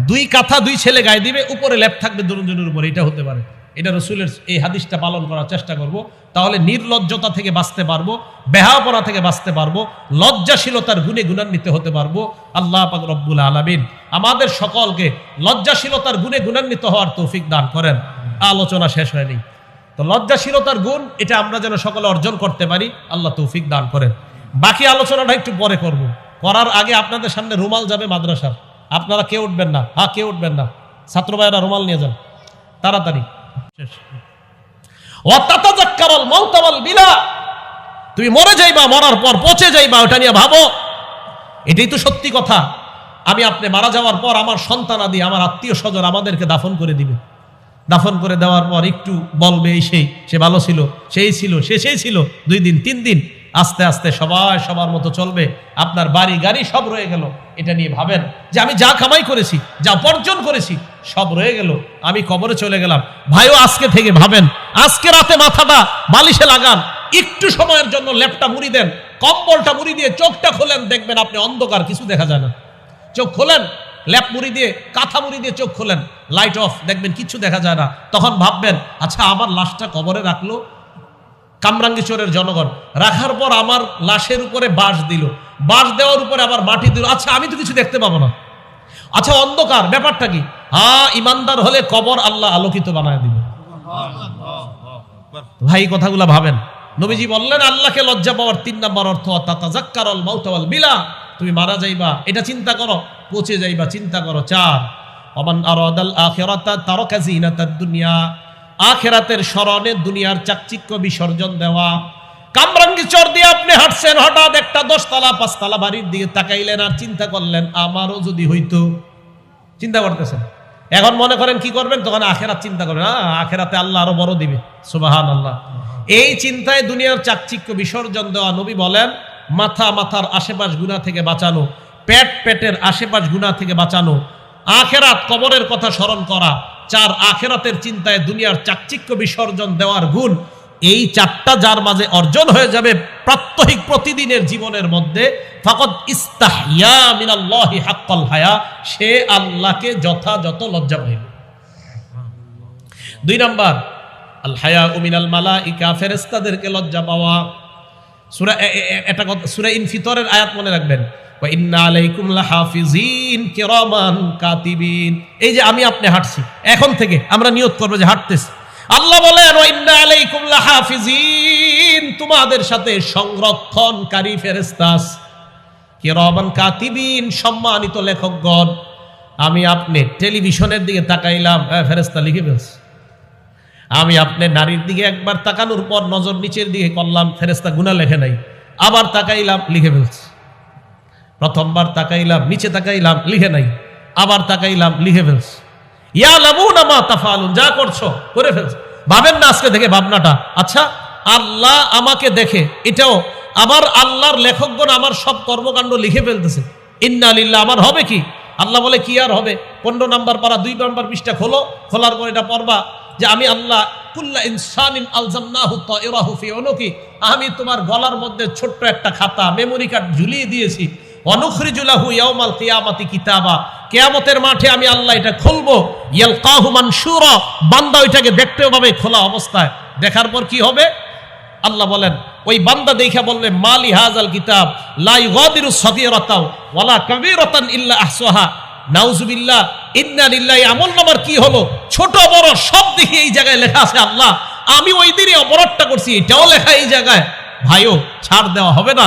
2 কাঁথা 2 ছেলে গায়ে দিবে, উপরে লেপ থাকবে দুজনের উপরে, এটা হতে পারে। এটা রাসূলের এই হাদিসটা পালন করার চেষ্টা করব, তাহলে নির্লজ্জতা থেকে বাঁচতে পারবো, বেহায়াপনা থেকে বাঁচতে পারবো, লজ্জাশীলতার গুণে গুণান্বিত হতে পারবো। আল্লাহ পাক রব্বুল আলামিন আমাদের সকলকে লজ্জাশীলতার গুণে গুণান্বিত হওয়ার তৌফিক দান করেন। আলোচনা শেষ হয়নি, তো লজ্জাশীলতার গুণ এটা আমরা যেন সকলে অর্জন করতে পারি, আল্লাহ তৌফিক দান করেন। বাকি আলোচনাটা একটু পরে করব, করার আগে আপনাদের সামনে রুমাল যাবে মাদ্রাসার, আপনারা কেউ উঠবেন না, হ্যাঁ কেউ উঠবেন না, ছাত্র ভাইয়েরা রুমাল নিয়ে যান তাড়াতাড়ি। তুমি মরে যাইবা, মরার পর পচে যাইবা, ওটা নিয়ে ভাবো। এটাই তো সত্যি কথা। আমি আপনি মারা যাওয়ার পর আমার সন্তান আদি আমার আত্মীয় স্বজন আমাদেরকে দাফন করে দিবে। দাফন করে দেওয়ার পর একটু বলবে এই সেই, সে ভালো ছিল, সেই ছিল, সে সেই ছিল, 2 দিন 3 দিন, আস্তে আস্তে সবাই সবার মতো চলবে, আপনার বাড়ি গাড়ি সব রয়ে গেল। এটা নিয়ে ভাবেন যে আমি যা কামাই করেছি, যা উপার্জন করেছি, সব রয়ে গেল, আমি কবরে চলে গেলাম। ভাইও আজকে থেকে ভাবেন, আজকে রাতে মাথাটা বালিশে লাগান, একটু সময়ের জন্য ল্যাপটা মুড়ি দেন, কম্বলটা মুড়ি দিয়ে চোখটা খোলেন, দেখবেন আপনি অন্ধকার, কিছু দেখা যায় না। চোখ খোলেন, ল্যাপ মুড়ি দিয়ে, কাঁথা মুড়ি দিয়ে চোখ খোলেন, লাইট অফ, দেখবেন কিছু দেখা যায় না। তখন ভাববেন, আচ্ছা আমার লাশটা কবরে রাখলো কামরাঙ্গীচরের জনগণ, রাখার পর আমার লাশের উপরে বাঁশ দিল, বাঁশ দেওয়ার উপরে আবার মাটি দিল, আচ্ছা আমি তো কিছু দেখতে পাবো না। আচ্ছা অন্ধকার, ব্যাপারটা কি? ইমানদার হলে কবর আল্লাহ আলোকিত বানায় দিবে। ভাই কথাগুলা ভাবেন। নবীজি বললেন আল্লাহকে লজ্জা পাওয়ার 3 নাম্বার অর্থ তাতাযাক্কারুল মাউত ওয়াল বিলা, তুমি মারা যাইবা এটা চিন্তা করো, পচে যাইবা চিন্তা করো। 4 ওমান আরাদাল আখিরাতা তারাকা জিনাতাদ দুনিয়া, আখিরাতের স্মরণে দুনিয়ার চাকচিক্য বিসর্জন দেওয়া। কামরাঙ্গীচর দিয়ে আপনি হাঁটছেন, হঠাৎ একটা 10 তলা 5 তলা বাড়ির দিকে তাকাইলেন আর চিন্তা করলেন আমারও যদি হইতো, চিন্তা করতেছেন। এখন মনে করেন কি করবেন? তখন আখিরাত চিন্তা করবেন, আখিরাতে আল্লাহ আরো বড় দিবে, সুবহানাল্লাহ। এই চিন্তায় দুনিয়ার চাকচিক্য বিসর্জন দেওয়া। নবী বলেন মাথার আশেপাশ গুনাহ থেকে বাঁচানো, পেটের আশেপাশ গুনাহ থেকে বাঁচানো, আখিরাত কবরের কথা স্মরণ করা। 4 আখিরাতের চিন্তায় দুনিয়ার চাকচিক্য বিসর্জন দেওয়ার গুণ। এই 4টা যার মাঝে অর্জন হয়ে যাবে প্রাত্যহিক প্রতিদিনের জীবনের মধ্যে, ফাকাদ ইস্তাহইয়া মিনাল্লাহি হাক্কাল হায়া, সে আল্লাহকে যথাযথ লজ্জা পাইবে। 2 নাম্বার আল হায়া মিনাল মালাইকা, ফেরেশতাদেরকে লজ্জা পাওয়া। সূরা ইনফিতরের আয়াত মনে রাখবেন, ওয়া ইন্না আলাইকুম লাহাফিজিন কিরামান কাতিবিন। এই যে আমি আপনি হাঁটছি, এখন থেকে আমরা নিয়ত করব যে হাঁটতেছি। আল্লাহ বলেন ওয়া ইন্না আলাইকুম লাহাফিজিন, তোমাদের সাথে সংরক্ষণকারী ফেরেশতা আছে, কিরামান কাতিবিন, সম্মানিত লেখকগণ। আমি আপনি টেলিভিশনের দিকে তাকাইলাম, ফেরেশতা লিখে ফেলছে। আমি আপনি নারীর দিকে একবার তাকানোর পর নজর নিচের দিকে করলাম, ফেরেশতা গুনাহ লেখে নাই। আবার তাকাইলাম, লিখে ফেলছে। প্রথমবার তাকাইলাম, নিচে তাকাইলাম, লিখে নাই। আবার তাকাইলাম, লিখে ফেলছে। ইয়ালামুনা মা তাফআলুন, যা করছো করে ফেলছে। ভাবেন না আজকে থেকে ভাবনাটা, আচ্ছা আল্লাহ আমাকে দেখে, এটাও আবার আল্লাহর লেখকগণ আমার সব কর্মকাণ্ড লিখে ফেলতেছে। ইন্না লিল্লাহ, আমার হবে কি? আল্লাহ বলে কি আর হবে? 15 নাম্বার পারা 2 নাম্বার পৃষ্ঠা খোলো, খোলার পর এটা পড়বা যে আমি আল্লাহ কুল্লা ইনসানিন আলজামনাহু তাইরাহু ফি উনুকি, আমি তোমার গলার মধ্যে ছোট্ট একটা খাতা মেমোরি কার্ড ঝুলিয়ে দিয়েছি। অনুখরিজু লাহু ইয়াউমাল কিয়ামাতি কিতাবা, কিয়ামতের মাঠে আমি আল্লাহ এটা খুলবো। ইয়ালকাহু মানশুরা, বান্দা ওইটাকে দেখতে পাবে খোলা অবস্থায়। দেখার পর কি হবে? আল্লাহ বলেন ওই বান্দা দেখা বলবে মালি হাযাল কিতাব লা ইগাদিরু সাগীরাতাও ওয়ালা কাবীরাতান ইল্লা আহসাহা, নাউজুবিল্লাহ, ইন্না লিল্লাহি। আমলনামার কি হলো? ছোট বড় সব দেখি এই জায়গায় লেখা আছে। আল্লাহ আমি ওই দিনই অপরাধটা করছি, এটাও লেখা এই জায়গায়। ভাইও ছাড় দেওয়া হবে না।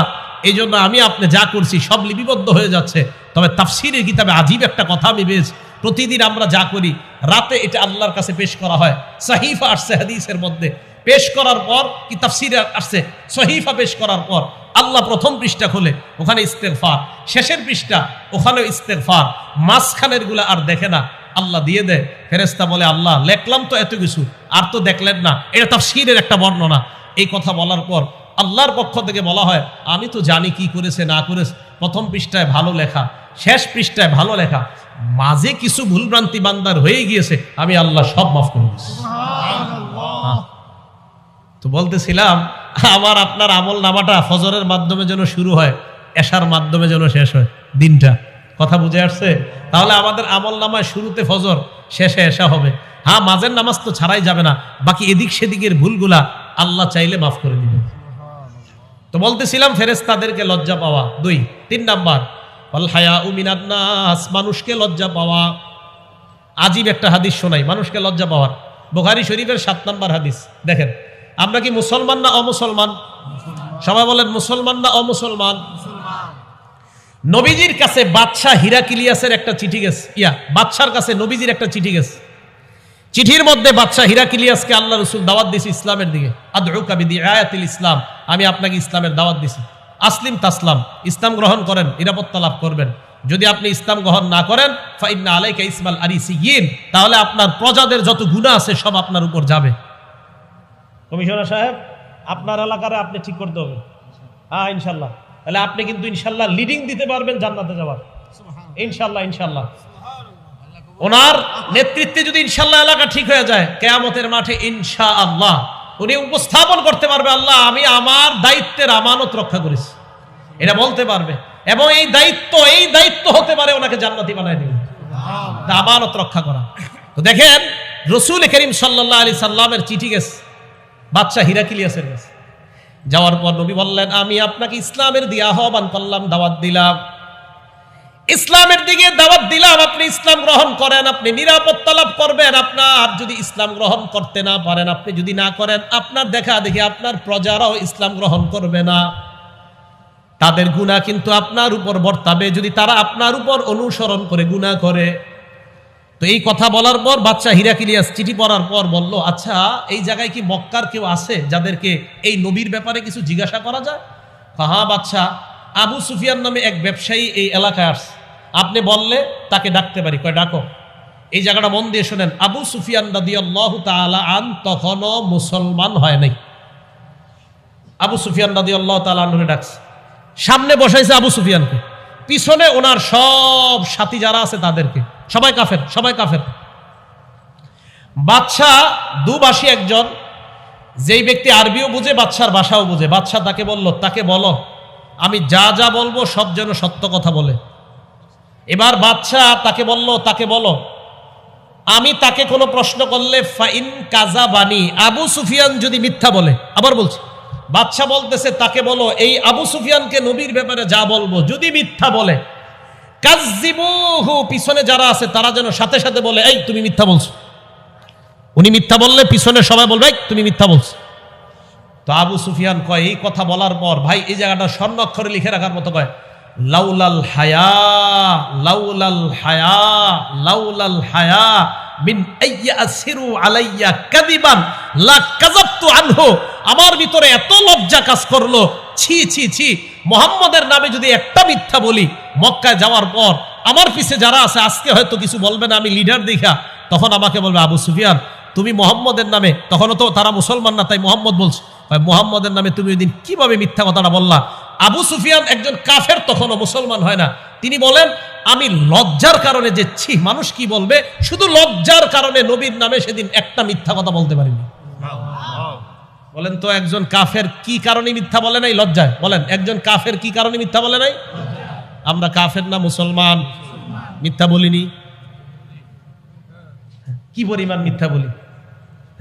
এই জন্য আমি আপনি যা করছি সব লিপিবদ্ধ হয়ে যাচ্ছে। তবে তাফসীরের কিতাবে আজীব একটা কথা আমি পেয়েছি, প্রতিদিন আমরা যা করি রাতে এটা আল্লাহর কাছে পেশ করা হয়। সহিফা আসছে হাদিসের মধ্যে, পেশ করার পর কি তাফসীরে আসছে, সহিফা পেশ করার পর আল্লাহ প্রথম পৃষ্ঠা খোলে, ওখানে ইস্তেগফার, শেষের পৃষ্ঠা ওখানেও ইস্তেগফার, মাঝখানের গুলা আর দেখে না, আল্লাহ দিয়ে দেয়। ফেরেশতা বলে আল্লাহ লেখলাম তো এত কিছু, আর তো দেখলেন না। এটা তাফসীরের একটা বর্ণনা। এই কথা বলার পর আল্লাহর পক্ষ থেকে বলা হয় আমি তো জানি কি করেছে না করেছে। প্রথম পৃষ্ঠায় ভালো লেখা, শেষ পৃষ্ঠায় ভালো লেখা, মাঝে কিছু ভুলভ্রান্তি বান্দার হয়ে গিয়েছে, আমি আল্লাহ সব মাফ করে দিয়েছি। তো বলতেছিলাম আমার আপনার আমল নামাটা ফজরের মাধ্যমে যেন শুরু হয়, এশার মাধ্যমে যেন শেষ হয় দিনটা। কথা বুঝে আসছে? তাহলে আমাদের আমল নামায় শুরুতে ফজর, শেষে এশা হবে। হ্যাঁ, মাঝের নামাজ তো ছাড়াই যাবে না, বাকি এদিক সেদিকের ভুলগুলা আল্লাহ চাইলে মাফ করে দিবেন। তো বলতেছিলাম ফেরেশতাদেরকে লজ্জা পাওয়া। 2 3 নাম্বার আল হায়াউ মিনান নাস, মানুষকে লজ্জা পাওয়া। আজীব একটা হাদিস শোনাই মানুষকে লজ্জা পাওয়ার। বুখারী শরীফের 7 নাম্বার হাদিস। দেখেন আমরা কি মুসলমান না অমুসলমান? সবাই বলেন মুসলমান না অমুসলমান? নবীজির কাছে বাদশাহ হিরাকিলিয়াসের একটা চিঠি গেছে, বাদশার কাছে নবীজির একটা চিঠি গেছে। চিঠির মধ্যে বাদশাহ হিরাকিলিয়াসকে আল্লাহ রাসূল দাওয়াত দিয়েছে ইসলামের দিকে। আদউকা বিদিআয়াতিল ইসলাম, আমি আপনাকে ইসলামের দাওয়াত দিছি। আসলিম তাসলাম, ইসলাম গ্রহণ করেন, নিরাপত্তা লাভ করবেন। যদি আপনি ইসলাম গ্রহণ না করেন ফা ইন্না আলাইকা ইসমাল আরিসিয়িন, তাহলে আপনার প্রজাদের যত গুনাহ আছে সব আপনার উপর যাবে। কমিশনার সাহেব, আপনার এলাকারে আপনি ঠিক করতে হবে। হ্যাঁ ইনশাল্লাহ। তাহলে আপনি কিন্তু ইনশাল্লাহ লিডিং দিতে পারবেন জান্নাতে যাওয়ার, ইনশাল্লাহ ইনশাল্লাহ। ওনার নেতৃত্বে যদি ইনশাল্লাহ এলাকা ঠিক হয়ে যায়, কিয়ামতের মাঠে ইনশাআল্লাহ উনি উপস্থাপন করতে পারবে, আল্লাহ আমি আমার দায়িত্বের আমানত রক্ষা করেছি, এটা বলতে পারবে। এবং এই দায়িত্ব হতে পারে ওনাকে জান্নাতি বানায় দিবে, আমানত রক্ষা করা। তো দেখেন রাসূল করিম সাল্লাল্লাহু আলাইহি সাল্লামের চিঠি গেছে বাদশা হিরাক্লিয়াসের কাছে। যাওয়ার পর নবী বললেন, আমি আপনাকে ইসলামের দিয়ে আহ্বান করলাম, দাওয়াত দিলাম, ইসলামের দিকে দাওয়াত দিলাম, আপনি ইসলাম গ্রহণ করেন, আপনি নিরাপত্তা লাভ করবেন। আপনার যদি ইসলাম গ্রহণ করতে না পারেন, আপনি যদি না করেন, আপনার দেখা দেখি আপনার প্রজারাও ইসলাম গ্রহণ করবে না, তাদের গুনাহ কিন্তু আপনার উপর বর্তাবে যদি তারা আপনার উপর অনুসরণ করে গুনাহ করে। তো এই কথা বলার পর বাদশা হিরাক্লিয়াস চিঠি পড়ার পর বলল, আচ্ছা এই জায়গায় কি মক্কার কেউ আছে যাদেরকে এই নবীর ব্যাপারে কিছু জিজ্ঞাসা করা যায়? হ্যাঁ বাদশা, আবু সুফিয়ান নামে এক ব্যবসায়ী এই এলাকায় আসছে, আপনি বললে তাকে ডাকতে পারি। কয় ডাকো। এই জায়গাটা মন দিয়ে শোনেন, আবু সুফিয়ান রাদিয়াল্লাহু তাআলা আন তখনও মুসলমান হয় নাই। আবু সুফিয়ান রাদিয়াল্লাহু তাআলা আনহুকে ডাকছে, সামনে বসাইছে আবু সুফিয়ানকে, পিছনে ওনার সব সাথী যারা আছে তাদেরকে, সবাই কাফের, সবাই কাফের। বাদশা দুভাষী একজন, যেই ব্যক্তি আরবিও বুঝে বাদশার ভাষাও বুঝে, বাদশা তাকে বলল, তাকে বলো আমি যা যা বলবো সব যেন সত্য কথা বলে। এবার বাদশা তাকে বলল, তাকে বলো আমি তাকে কোনো প্রশ্ন করলে ফাইন কাযাবানি, আবু সুফিয়ান যদি মিথ্যা বলে। আবার বলছি, বাদশা বলতেছে তাকে বলো এই আবু সুফিয়ানকে নবীর ব্যাপারে যা বলবো যদি মিথ্যা বলে, কাযযিবুহু, পিছনে যারা আছে তারা যেন সাথে সাথে বলে এই তুমি মিথ্যা বলছো। উনি মিথ্যা বললে পিছনে সবাই বলবে এই তুমি মিথ্যা বলছো। তো আবু সুফিয়ান কয়, এই কথা বলার পর ভাই এই জায়গাটা স্বর্ণ অক্ষরে লিখে রাখার মতো, কয় লাউলাল হায়া, লাউলাল হায়া, লাউলাল হায়া মিন আইয়াসিরু আলাইয়া কাযিবান লা কাযাবতু আনহু, আমার ভিতরে এত লজ্জা কাজ করলো, ছি ছি ছি, মুহাম্মদের নামে যদি একটা মিথ্যা বলি মক্কায় যাওয়ার পর আমার পিছে যারা আছে আজকে হয়তো কিছু বলবে না, আমি লিডার দেখা, তখন আমাকে বলবে আবু সুফিয়ান তুমি মুহাম্মদের নামে, তখনও তো তারা মুসলমান না তাই মুহাম্মদ বলছে, মুহাম্মদের নামে তুমি ওই দিন কিভাবে মিথ্যা কথাটা বললা? আবু সুফিয়ান একজন কাফের, তখনও মুসলমান হয় না, তিনি বলেন আমি লজ্জার কারণে যে ছি মানুষ কি বলবে, শুধু লজ্জার কারণে নবীর নামে সেদিন একটা মিথ্যা কথা বলতে পারিনি। বলেন তো একজন কাফের কি কারণে মিথ্যা বলে নাই? লজ্জায়। বলেন একজন কাফের কি কারণে মিথ্যা বলে নাই? আমরা কাফের না মুসলমান, মিথ্যা বলিনি, কি পরিমাণ মিথ্যা বলি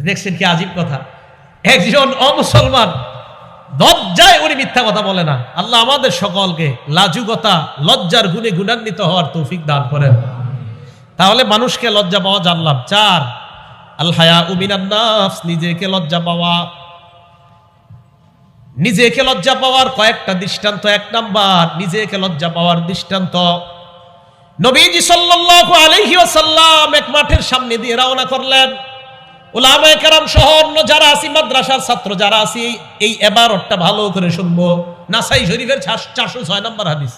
দেখছেন, কি আজীব কথা। একজন অমুসলমান লজ্জায় উনি মিথ্যা কথা বলে না। আল্লাহ আমাদের সকলকে লাজুকতা লজ্জার গুণে গুণান্বিত হওয়ার তৌফিক দান করেন। তাহলে মানুষকে লজ্জা পাওয়া জানলাম। 4 আল হায়াউ মিনান নাফস, নিজেকে লজ্জা পাওয়া। নিজেকে লজ্জা পাওয়ার কয়েকটা দৃষ্টান্ত। 1 নাম্বার, নিজেকে লজ্জা পাওয়ার দৃষ্টান্ত, নবীজি সাল্লাল্লাহু আলাইহি ওয়াসাল্লাম এক মাঠের সামনে দিয়ে রওনা করলেন। উলামায়ে কেরাম সহ অন্য যারা আছি, মাদ্রাসার ছাত্র যারা আছি, এই ইবারতটা ভালো করে শুনবো। নাসাই শরীফের 406 নম্বর হাদিস।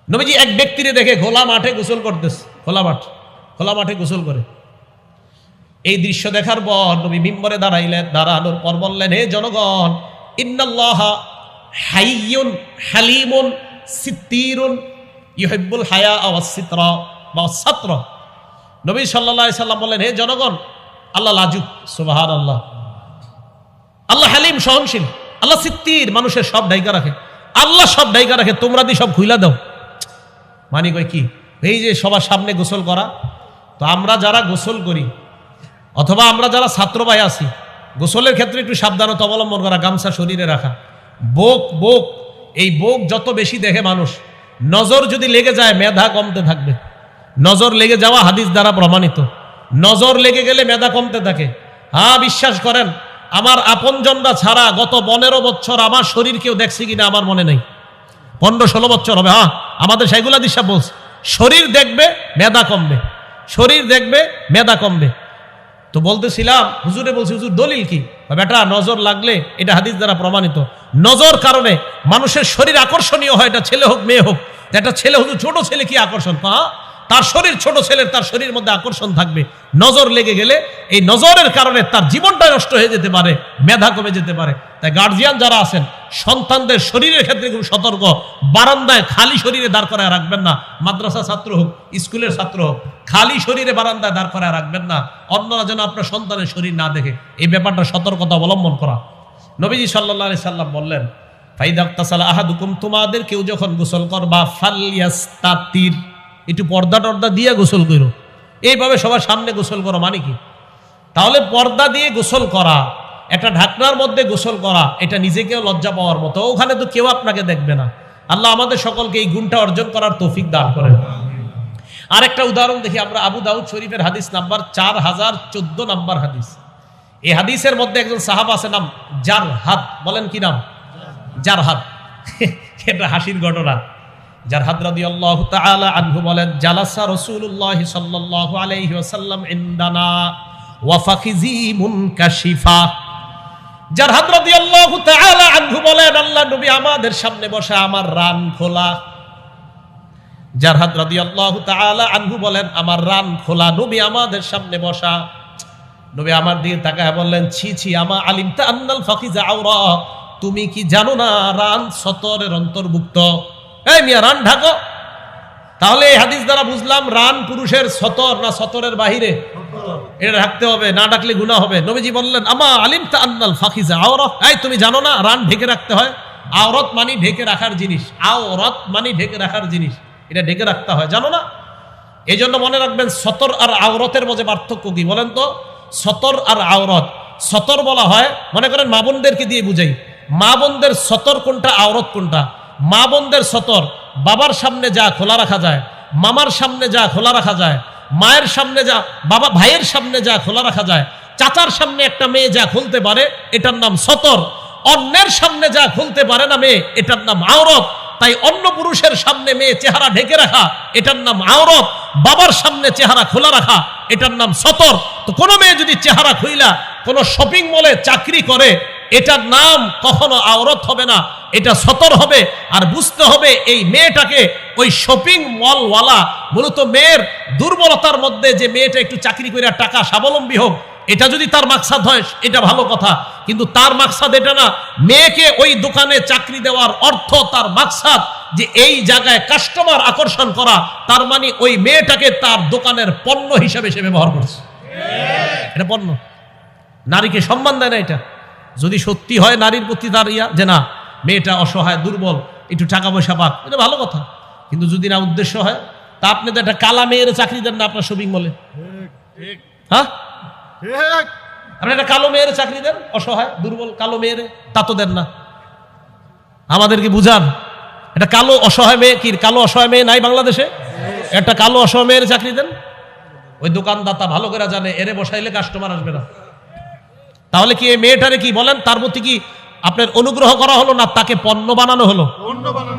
নবীজি এক ব্যক্তিরে দেখে খোলা মাঠে গোসল করতেছে, খোলা মাঠে গোসল করে। এই দৃশ্য দেখার পর নবী মিম্বরে দাঁড়াইলেন, দাঁড়ানোর পর বললেন, হে জনগণ, ইন্নাল্লাহা হাইয়ুন হালিমুন সিত্তিরুন ইউহিব্বুল হায়া ওয়াস সিতরা ওয়াস সাতর। নবী সাল্লাল্লাহু আলাইহি সাল্লাম বললেন, হে জনগণ, আল্লাহ লাজুক, সুবহানাল্লাহ, আল্লাহ হালিম সহনশীল, আল্লাহ সিত্তির, মানুষের সব ঢাইকা রাখে, আল্লাহ সব ঢাইকা রাখে, তোমরা দি সব খুইলা দাও। মানে কই কি, এই যে সবার সামনে গোসল করা। তো আমরা যারা গোসল করি অথবা আমরা যারা ছাত্র ভাই আছি, গোসলের ক্ষেত্রে একটু সাবধানতা অবলম্বন করা, গামছা শরীরে রাখা। বোক এই বোক যত বেশি দেখে মানুষ, নজর যদি লেগে যায় মেধা কমতে থাকবে। নজর লেগে যাওয়া হাদিস দ্বারা প্রমাণিত। নজর লেগে গেলে মেধা কমতে থাকে। হ্যাঁ বিশ্বাস করেন, আমার আপনজনরা ছাড়া গত 15 বছর আমার শরীর কেউ দেখছে কিনা আমার মনে নেই। 15-16 বছর হবে। হ্যাঁ, আমাদের সাইগুলা দিশা বলছে, শরীর দেখবে মেধা কমবে, শরীর দেখবে মেধা কমবে। তো বলতেছিলাম, হুজুরে বলছি, হুজুর দলিল কি? বেটা নজর লাগলে এটা হাদিস দ্বারা প্রমাণিত। নজর কারণে মানুষের শরীর আকর্ষণীয় হয়, এটা ছেলে হোক মেয়ে হোক। একটা ছেলে হুজুর ছোট ছেলে কি আকর্ষণ, হ্যাঁ তার শরীর, ছোট ছেলের তার শরীরের মধ্যে আকর্ষণ থাকবে, নজর লেগে গেলে এই নজরের কারণে তার জীবনটা নষ্ট হয়ে যেতে পারে, মেধা কমে যেতে পারে। তাই গার্জিয়ান যারা আছেন সন্তানদের শরীরের ক্ষেত্রে খুব সতর্ক। বারান্দায় খালি শরীরে দাঁড় করায় রাখবেন না, মাদ্রাসা ছাত্র হোক, স্কুলের ছাত্র হোক, খালি শরীরে বারান্দায় দাঁড় করায় রাখবেন না, অন্যরা যেন আপনার সন্তানের শরীর না দেখে। এই ব্যাপারটা সতর্কতা অবলম্বন করা। নবীজি সাল্লাল্লাহু আলাইহি সাল্লাম বললেন, ফাইদা তাসালা আহাদুকুম, তোমাদের কেউ যখন গোসল করবা, ফালইয়াস্তাতির, একটু পর্দা টর্দা দিয়ে গোসল করো। এইভাবে সবার সামনে গোসল করো মানে কি? তাহলে পর্দা দিয়ে গোসল করা, একটা ঢাকনার মধ্যে গোসল করা, এটা নিজেকেও লজ্জা পাওয়ার মতো। ওখানে তো কেউ আপনাকে দেখবে না। আল্লাহ আমাদের সকলকে এই গুণটা অর্জন করার তৌফিক দান করেন। আরেকটা উদাহরণ দেখি আমরা, আবু দাউদ শরীফের হাদিস নাম্বার 4014 নাম্বার হাদিস। এই হাদিসের মধ্যে একজন সাহাবা আছে, নাম জারহাদ। বলেন কি নাম? জারহাদ। এটা হাসির ঘটনা। জারহাদ রাদিয়াল্লাহু তাআলা আনহু বলেন, জালাসা রাসূলুল্লাহ সাল্লাল্লাহু আলাইহি ওয়াসাল্লাম ইনদানা ওয়া ফাখিজি মুনকাশিফা। জারহাদ রাদিয়াল্লাহু তাআলা আনহু বলেন, আল্লাহর নবী আমাদের সামনে বসা, আমার রান খোলা। জারহাদ রাদিয়াল্লাহু তাআলা আনহু বলেন, আমার রান খোলা, নবী আমাদের সামনে বসা। নবী আমার দিকে তাকায় বললেন, ছি ছি, আমা আলিমতা আন্নাল ফাখিজা আওরা, তুমি কি জানো না রান সতরের অন্তর্ভুক্ত? এই মিয়া, রান ঢাকো। তাহলে এই হাদিস দ্বারা বুঝলাম রান পুরুষের সতর না সতরের বাহিরে, এটা ঢাকতে হবে, না ডাকলে গুনাহ হবে। নবীজি বললেন, আমা আলিমতা আন্নাল ফাখিজা আওরা, এই তুমি জানো না রান ঢেকে রাখতে হয়? আওরাত মানে ঢেকে রাখার জিনিস, আওরাত মানে ঢেকে রাখার জিনিস, এটা ঢেকে রাখতে হয়, জানো না? এই জন্য মনে রাখবেন, সতর আর আওরাতের মধ্যে পার্থক্য কি বলেন তো? সতর আর আওরাত, সতর বলা হয়, মনে করেন মা বোনদেরকে দিয়ে বুঝাই, মা বোনদের সতর কোনটা, আওরাত কোনটা? মা বোনদের সতর বাবার সামনে যা খোলা রাখা যায়, মামার সামনে যা খোলা রাখা যায়, মায়ের সামনে যা, বাবা ভাইয়ের সামনে যা খোলা রাখা যায়, চাচার সামনে একটা মেয়ে যা খুলতে পারে এটার নাম সতর। অন্যের সামনে যা খুলতে পারে না মেয়ে, এটার নাম আওরাত। তাই অন্য পুরুষের সামনে মেয়ে চেহারা ঢেকে রাখা, এটার নাম আওরাত। বাবার সামনে চেহারা খোলা রাখা, এটার নাম সতর। তো কোনো মেয়ে যদি চেহারা খুইলা কোনো শপিং মলে চাকরি করে, এটার নাম কখনো আওরাত হবে না, এটা সতর হবে। আর বুঝতে হবে এই মেয়েটাকে, ওই শপিং মলওয়ালা মূলত মেয়ের দুর্বলতার মধ্যে, যে মেয়েটা একটু চাকরি করে টাকা স্বাবলম্বী হোক, এটা যদি তার মাকসাদ হয় এটা ভালো কথা, কিন্তু তার মাকসাদ এটা না। মেয়েকে ওই দোকানে চাকরি দেওয়ার অর্থ, তার মাকসাদ যে এই জায়গায় কাস্টমার আকর্ষণ করা, তার মানে ওই মেয়েটাকে তার দোকানের পণ্য হিসাবে সে ব্যবহার করছে। এটা পণ্য, নারীকে সম্মান দেয় না। এটা যদি সত্যি হয় নারীর প্রতি তার যে না, মেয়েটা অসহায় দুর্বল, একটু টাকা পয়সা পাক, এটা ভালো কথা। কিন্তু যদি না উদ্দেশ্য হয়, তা আপনি তো একটা কালা মেয়ের চাকরি দেন না আপনার শপিং মলে, হ্যাঁ? আপনি একটা কালো মেয়ের চাকরি দেন, অসহায় দুর্বল কালো মেয়ের, তা তো দেন না। আমাদেরকে বুঝান, এটা কালো অসহায় মেয়ে, কি কালো অসহায় মেয়ে নাই বাংলাদেশে? একটা কালো অসহায় মেয়ের চাকরি দেন। ওই দোকানদাতা ভালো করে জানে এরে বসাইলে কাস্টমার আসবে না। তাহলে কি এই মেয়েটারে কি বলেন, তার প্রতি কি আপনার অনুগ্রহ করা হলো না, তাকে পণ্য বানানো হলো?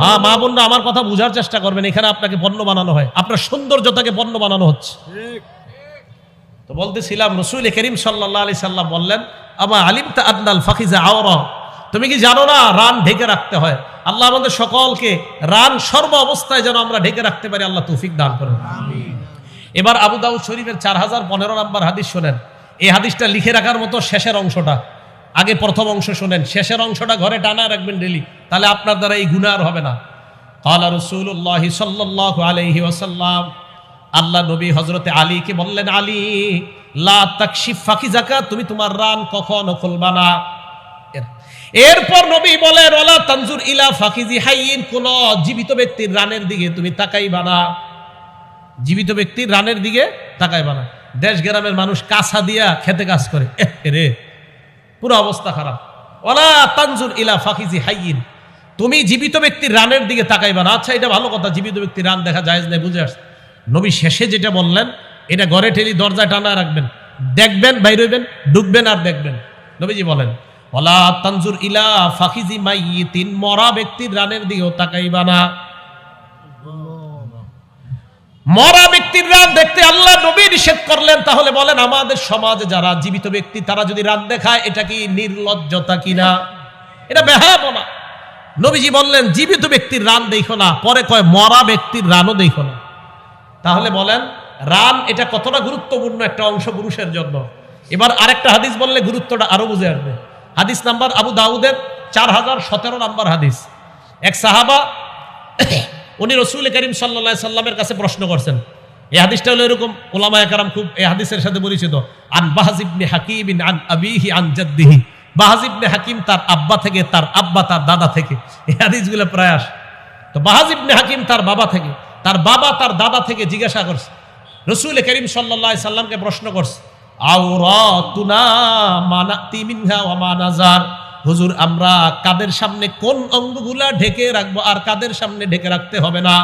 হ্যাঁ, মা বোনরা আমার কথা বুঝার চেষ্টা করবেন, এখানে আপনাকে পণ্য বানানো হয়, আপনার সৌন্দর্যতাকে পণ্য বানানো হচ্ছে। তো বলতেছিলাম, রাসূল করিম সাল্লাল্লাহু আলাইহি সাল্লাম বললেন, আমা আলিমতা আন্নাল ফাখিজা আওরা, তুমি কি জানো না রান ঢেকে রাখতে হয়? আল্লাহ আমাদের সকলকে রান সর্ব অবস্থায় যেন আমরা ঢেকে রাখতে পারি, আল্লাহ তৌফিক দান করেন। এবার আবু দাউদ শরীফের 4015 নম্বর হাদিস শোনেন। এই হাদিসটা লিখে রাখার মতো শেষের অংশটা, আগে প্রথম অংশ শোনেন, শেষের অংশটা ঘরে টানা রাখবেন ডেলি, তাহলে আপনার দ্বারা এই গুনাহ আর হবে না। ক্বালা রাসূলুল্লাহ সাল্লাল্লাহু আলাইহি ওয়াসাল্লাম, আল্লাহ নবী হযরতে আলীকে বললেন, আলী লা তাকশিফ ফাকিজাকা, তুমি তোমার রান কখনো খুলবা না। এরপর নবী বলেন, ওয়ালা তানজুর ইলা ফাকিজি হাইয়িন, কোন জীবিত ব্যক্তির রানের দিকে তুমি তাকাইবা না, জীবিত ব্যক্তির রানের দিকে তাকাইবা না। দেশ গ্রামের মানুষ কাঁচা দিয়া খেতে কাজ করে, রে পুরো অবস্থা খারাপ। ওয়ালা তানজুর ইলা ফাকিজি হাইয়িন, তুমি জীবিত ব্যক্তির রানের দিকে তাকাইবা না। আচ্ছা, এটা ভালো কথা, জীবিত ব্যক্তির রান দেখা জায়েজ নেই, বুঝে আসছে। নবী শেষে যেটা বললেন, এটা ঘরে ঠেলি দরজায় টানা রাখবেন, দেখবেন, বাইরে হইবেন, ঢুকবেন আর দেখবেন। নবীজি বলেন, ওয়ালা তানজুর ইলা ফাকিজি মাইয়িতিন, মরা ব্যক্তির রানের দিকেও তাকাইবা না। মরা ব্যক্তির রান দেখতে আল্লাহ নবী নিষেধ করলেন। তাহলে বলেন, আমাদের সমাজে যারা জীবিত ব্যক্তি, তারা যদি রান দেখায়, এটা কি নির্লজ্জতা কিনা? এটা বেহায়াপনা। নবীজি বললেন, জীবিত ব্যক্তির রান দেখো না, পরে কয় মরা ব্যক্তির রানও দেখো না। তাহলে বলেন রান এটা কতটা গুরুত্বপূর্ণ একটা অংশ পুরুষের জন্য। এবার আরেকটা হাদিস বললে গুরুত্বটা আরো বুঝে আসবে। হাদিস নাম্বার আবু দাউদের 4017 নাম্বার হাদিস। এক সাহাবা উনি রাসূল করিম সাল্লাল্লাহু আলাইহি সাল্লামের কাছে প্রশ্ন করছেন। এই হাদিসটা হলো এরকম, উলামায়ে কেরাম খুব এই হাদিসের সাথে পরিচিত। আন বাহজ ইবনে হাকিম আন আবিহি আন জাদ্দিহি, বাহজ ইবনে হাকিম তার আব্বা থেকে, তার আব্বা তার দাদা থেকে। এই হাদিসগুলো প্রায় আসে। তো বাহজ ইবনে হাকিম তার বাবা থেকে, তার বাবা তার দাদা থেকে জিজ্ঞাসা করছে, রাসূল করিম সাল্লাল্লাহু আলাইহি সাল্লামকে প্রশ্ন করছে, আওরাতুনা মানাতি মিনহা ওয়া মা নাজার, হুজুর আমরা কাদের সামনে কোন অঙ্গগুলা ঢেকে রাখবো আর কাদের সামনে ঢেকে রাখতে হবে না?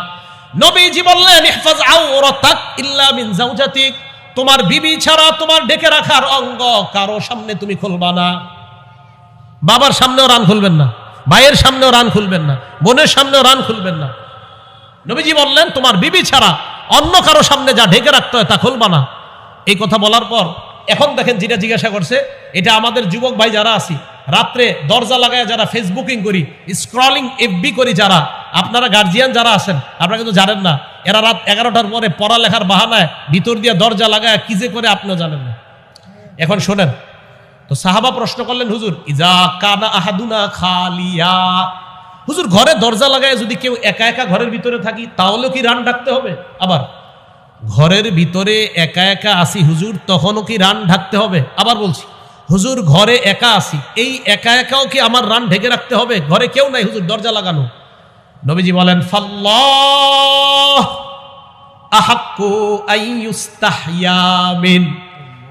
নবীজি বললেন, ইহফাজ আওরাতাক ইল্লা মিন যাওজাতিক, তোমার বিবি ছাড়া তোমার ঢেকে রাখার অঙ্গ কারো সামনে তুমি খুলবা না। বাবার সামনেও রান খুলবেন না, ভাইয়ের সামনেও রান খুলবেন না, বোনের সামনেও রান খুলবেন না। নবীজি বললেন তোমার বিবি ছাড়া অন্য কারো সামনে যা ঢেকে রাখতে হয় তা খুলবা না। এই কথা বলার পর এখন দেখেন যেটা জিজ্ঞাসা করছে, এটা আমাদের যুবক ভাই যারা আছি, রাত্রে দরজা লাগায় যারা ফেসবুকিং করি, স্ক্রলিং এফবি করি যারা, আপনারা গার্জিয়ান যারা আছেন আপনারা কিন্তু জানেন না, এরা রাত 11টার পরে পড়ালেখার বাহানায় ভিতর দিয়ে দরজা লাগায় কি যে করে আপনিও জানেন না। এখন শোনেন, তো সাহাবা প্রশ্ন করলেন, হুজুর ইজা কানা আহাদুনা খালিয়া, হুজুর ঘরে দরজা লাগায় যদি কেউ একা একা ঘরের ভিতরে থাকি তাহলেও কি রান ডাকতে হবে? আবার ঘরের ভিতরে একা একা আসি হুজুর, তখনও কি রান ঢাকতে হবে? আবার বলছি, হুজুর ঘরে একা আসি, এই একা একাও কি আমার রান ঢেকে রাখতে হবে? ঘরে কেউ নাই হুজুর, দরজা লাগানো। নবীজি বলেন, ফাল্লাহ আহাক্কু আইয়ুস্তাহইয়া মিন,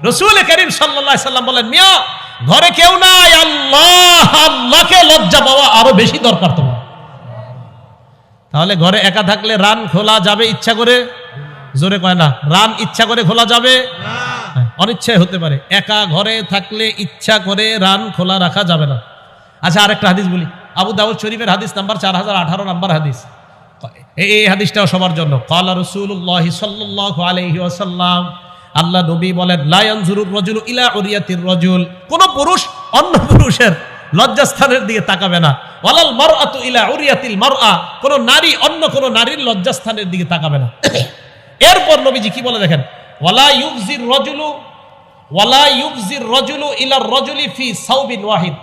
রাসূল করিম সাল্লাল্লাহু আলাইহি সাল্লাম বলেন, মিয়া ঘরে কেউ নাই, আল্লাহকে লজ্জা পাওয়া আরো বেশি দরকার তোমার। তাহলে ঘরে একা থাকলে রান খোলা যাবে ইচ্ছা করে? জোরে কয় না, রান ইচ্ছা করে খোলা যাবে না, অনিচ্ছায় হতে পারে। একা ঘরে থাকলে ইচ্ছা করে রান খোলা রাখা যাবে না। আচ্ছা আরেকটা হাদিস বলি, আবু দাউদ শরীফের হাদিস নাম্বার 4018 নাম্বার হাদিস। এই হাদিসটাও সবার জন্য। ক্বালা রাসূলুল্লাহ সাল্লাল্লাহু আলাইহি ওয়াসাল্লাম, আল্লাহ নবী বলেন, লা ইয়ানজুরুর রাজুলু ইলা উরিয়াতির রাজুল, কোন পুরুষ অন্য পুরুষের লজ্জাস্থানের দিকে তাকাবে না। ওয়ালাল মারআতু ইলা উরিয়াতিল মারআ, কোন নারী অন্য কোন নারীর লজ্জাস্থানের দিকে তাকাবে না। এরপর নবীজি কি বলে দেখেন, ওয়ালা ইউফজির রাজুলু ইলার রাজুলি ফি সাওবিন ওয়াহিদ,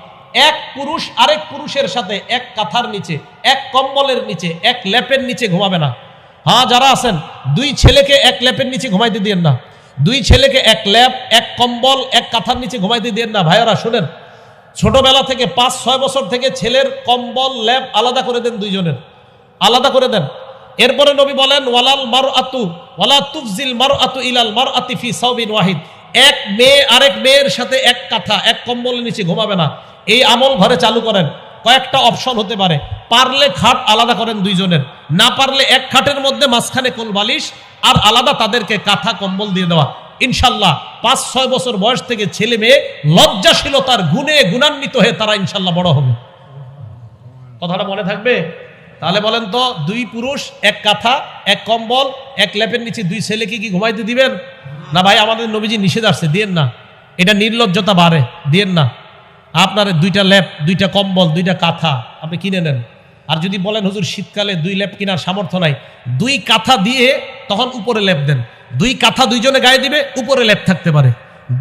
এক পুরুষ আরেক পুরুষের সাথে এক কাঁথার নিচে, এক কম্বলের নিচে, এক লেপের নিচে ঘুমাবে না। হ্যাঁ যারা আছেন, দুই ছেলেকে এক লেপের নিচে ঘুমাইতে দিয়েন না, দুই ছেলেকে এক লেপ, এক কম্বল, এক কাঁথার নিচে ঘুমাইতে দিয়েন না। ভাইয়েরা শুনেন, ছোটবেলা থেকে 5-6 বছর থেকে ছেলের কম্বল লেপ আলাদা করে দেন, দুইজনের আলাদা করে দেন। এরপরে নবী বলেন, ওয়ালাল মারআতু ওয়ালা তুফজিল মারআতু ইলাল মারআতি ফি সাওবিন ওয়াহিদ, এক মেয়ে আরেক মেয়ের সাথে এক কাঁথা এক কম্বলের নিচে ঘুমাবে না। এই আমল ঘরে চালু করেন। কয়েকটা অপশন হতে পারে, পারলে খাট আলাদা করেন দুইজনের, না পারলে এক খাটের মধ্যে মাঝখানে কোল বালিশ আর আলাদা তাদেরকে কাঁথা কম্বল দিয়ে দেওয়া। ইনশাল্লাহ 5-6 বছর বয়স থেকে ছেলে মেয়ে লজ্জাশীলতার গুণে গুণান্বিত হয়ে তারা ইনশাল্লাহ বড় হবে। কথাটা মনে থাকবে? তাহলে বলেন তো, দুই পুরুষ এক কাঁথা এক কম্বল এক লেপের নিচে দুই ছেলেকে কি ঘুমাইতে দিবেন? না ভাই, আমাদের নবীজি নিষেধ আসছে, দিয়েন না, এটা নির্লজ্জতা বাড়ে, দিয়েন না। আপনার দুইটা লেপ, দুইটা কম্বল, দুইটা কাঁথা আপনি কিনে নেন। আর যদি বলেন হুজুর শীতকালে 2 লেপ কেনার সামর্থ্য নাই, 2 কাঁথা দিয়ে তখন উপরে লেপ দেন। 2 কাঁথা দুইজনে গায়ে দিবে, উপরে লেপ থাকতে পারে।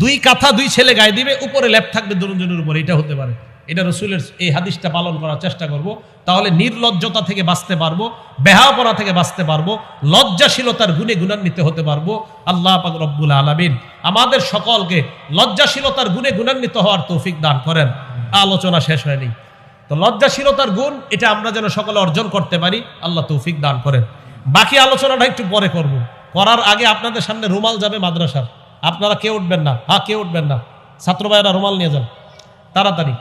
2 কাঁথা 2 ছেলে গায়ে দিবে, উপরে লেপ থাকবে দুজনের উপরে, এটা হতে পারে। এটা রাসূলের এই হাদিসটা পালন করার চেষ্টা করব, তাহলে নির্লজ্জতা থেকে বাঁচতে পারবো, বেহায়াপনা থেকে বাঁচতে পারবো, লজ্জাশীলতার গুণে গুণান্বিত হতে পারবো। আল্লাহ পাক রব্বুল আলামিন আমাদের সকলকে লজ্জাশীলতার গুণে গুণান্বিত হওয়ার তৌফিক দান করেন। আলোচনা শেষ হয়নি, তো লজ্জাশীলতার গুণ এটা আমরা যেন সকলে অর্জন করতে পারি, আল্লাহ তৌফিক দান করেন। বাকি আলোচনাটা একটু পরে করব, করার আগে আপনাদের সামনে রুমাল যাবে মাদ্রাসার, আপনারা কেউ উঠবেন না, কেউ উঠবেন না, ছাত্র ভাইয়েরা রুমাল নিয়ে যান তাড়াতাড়ি।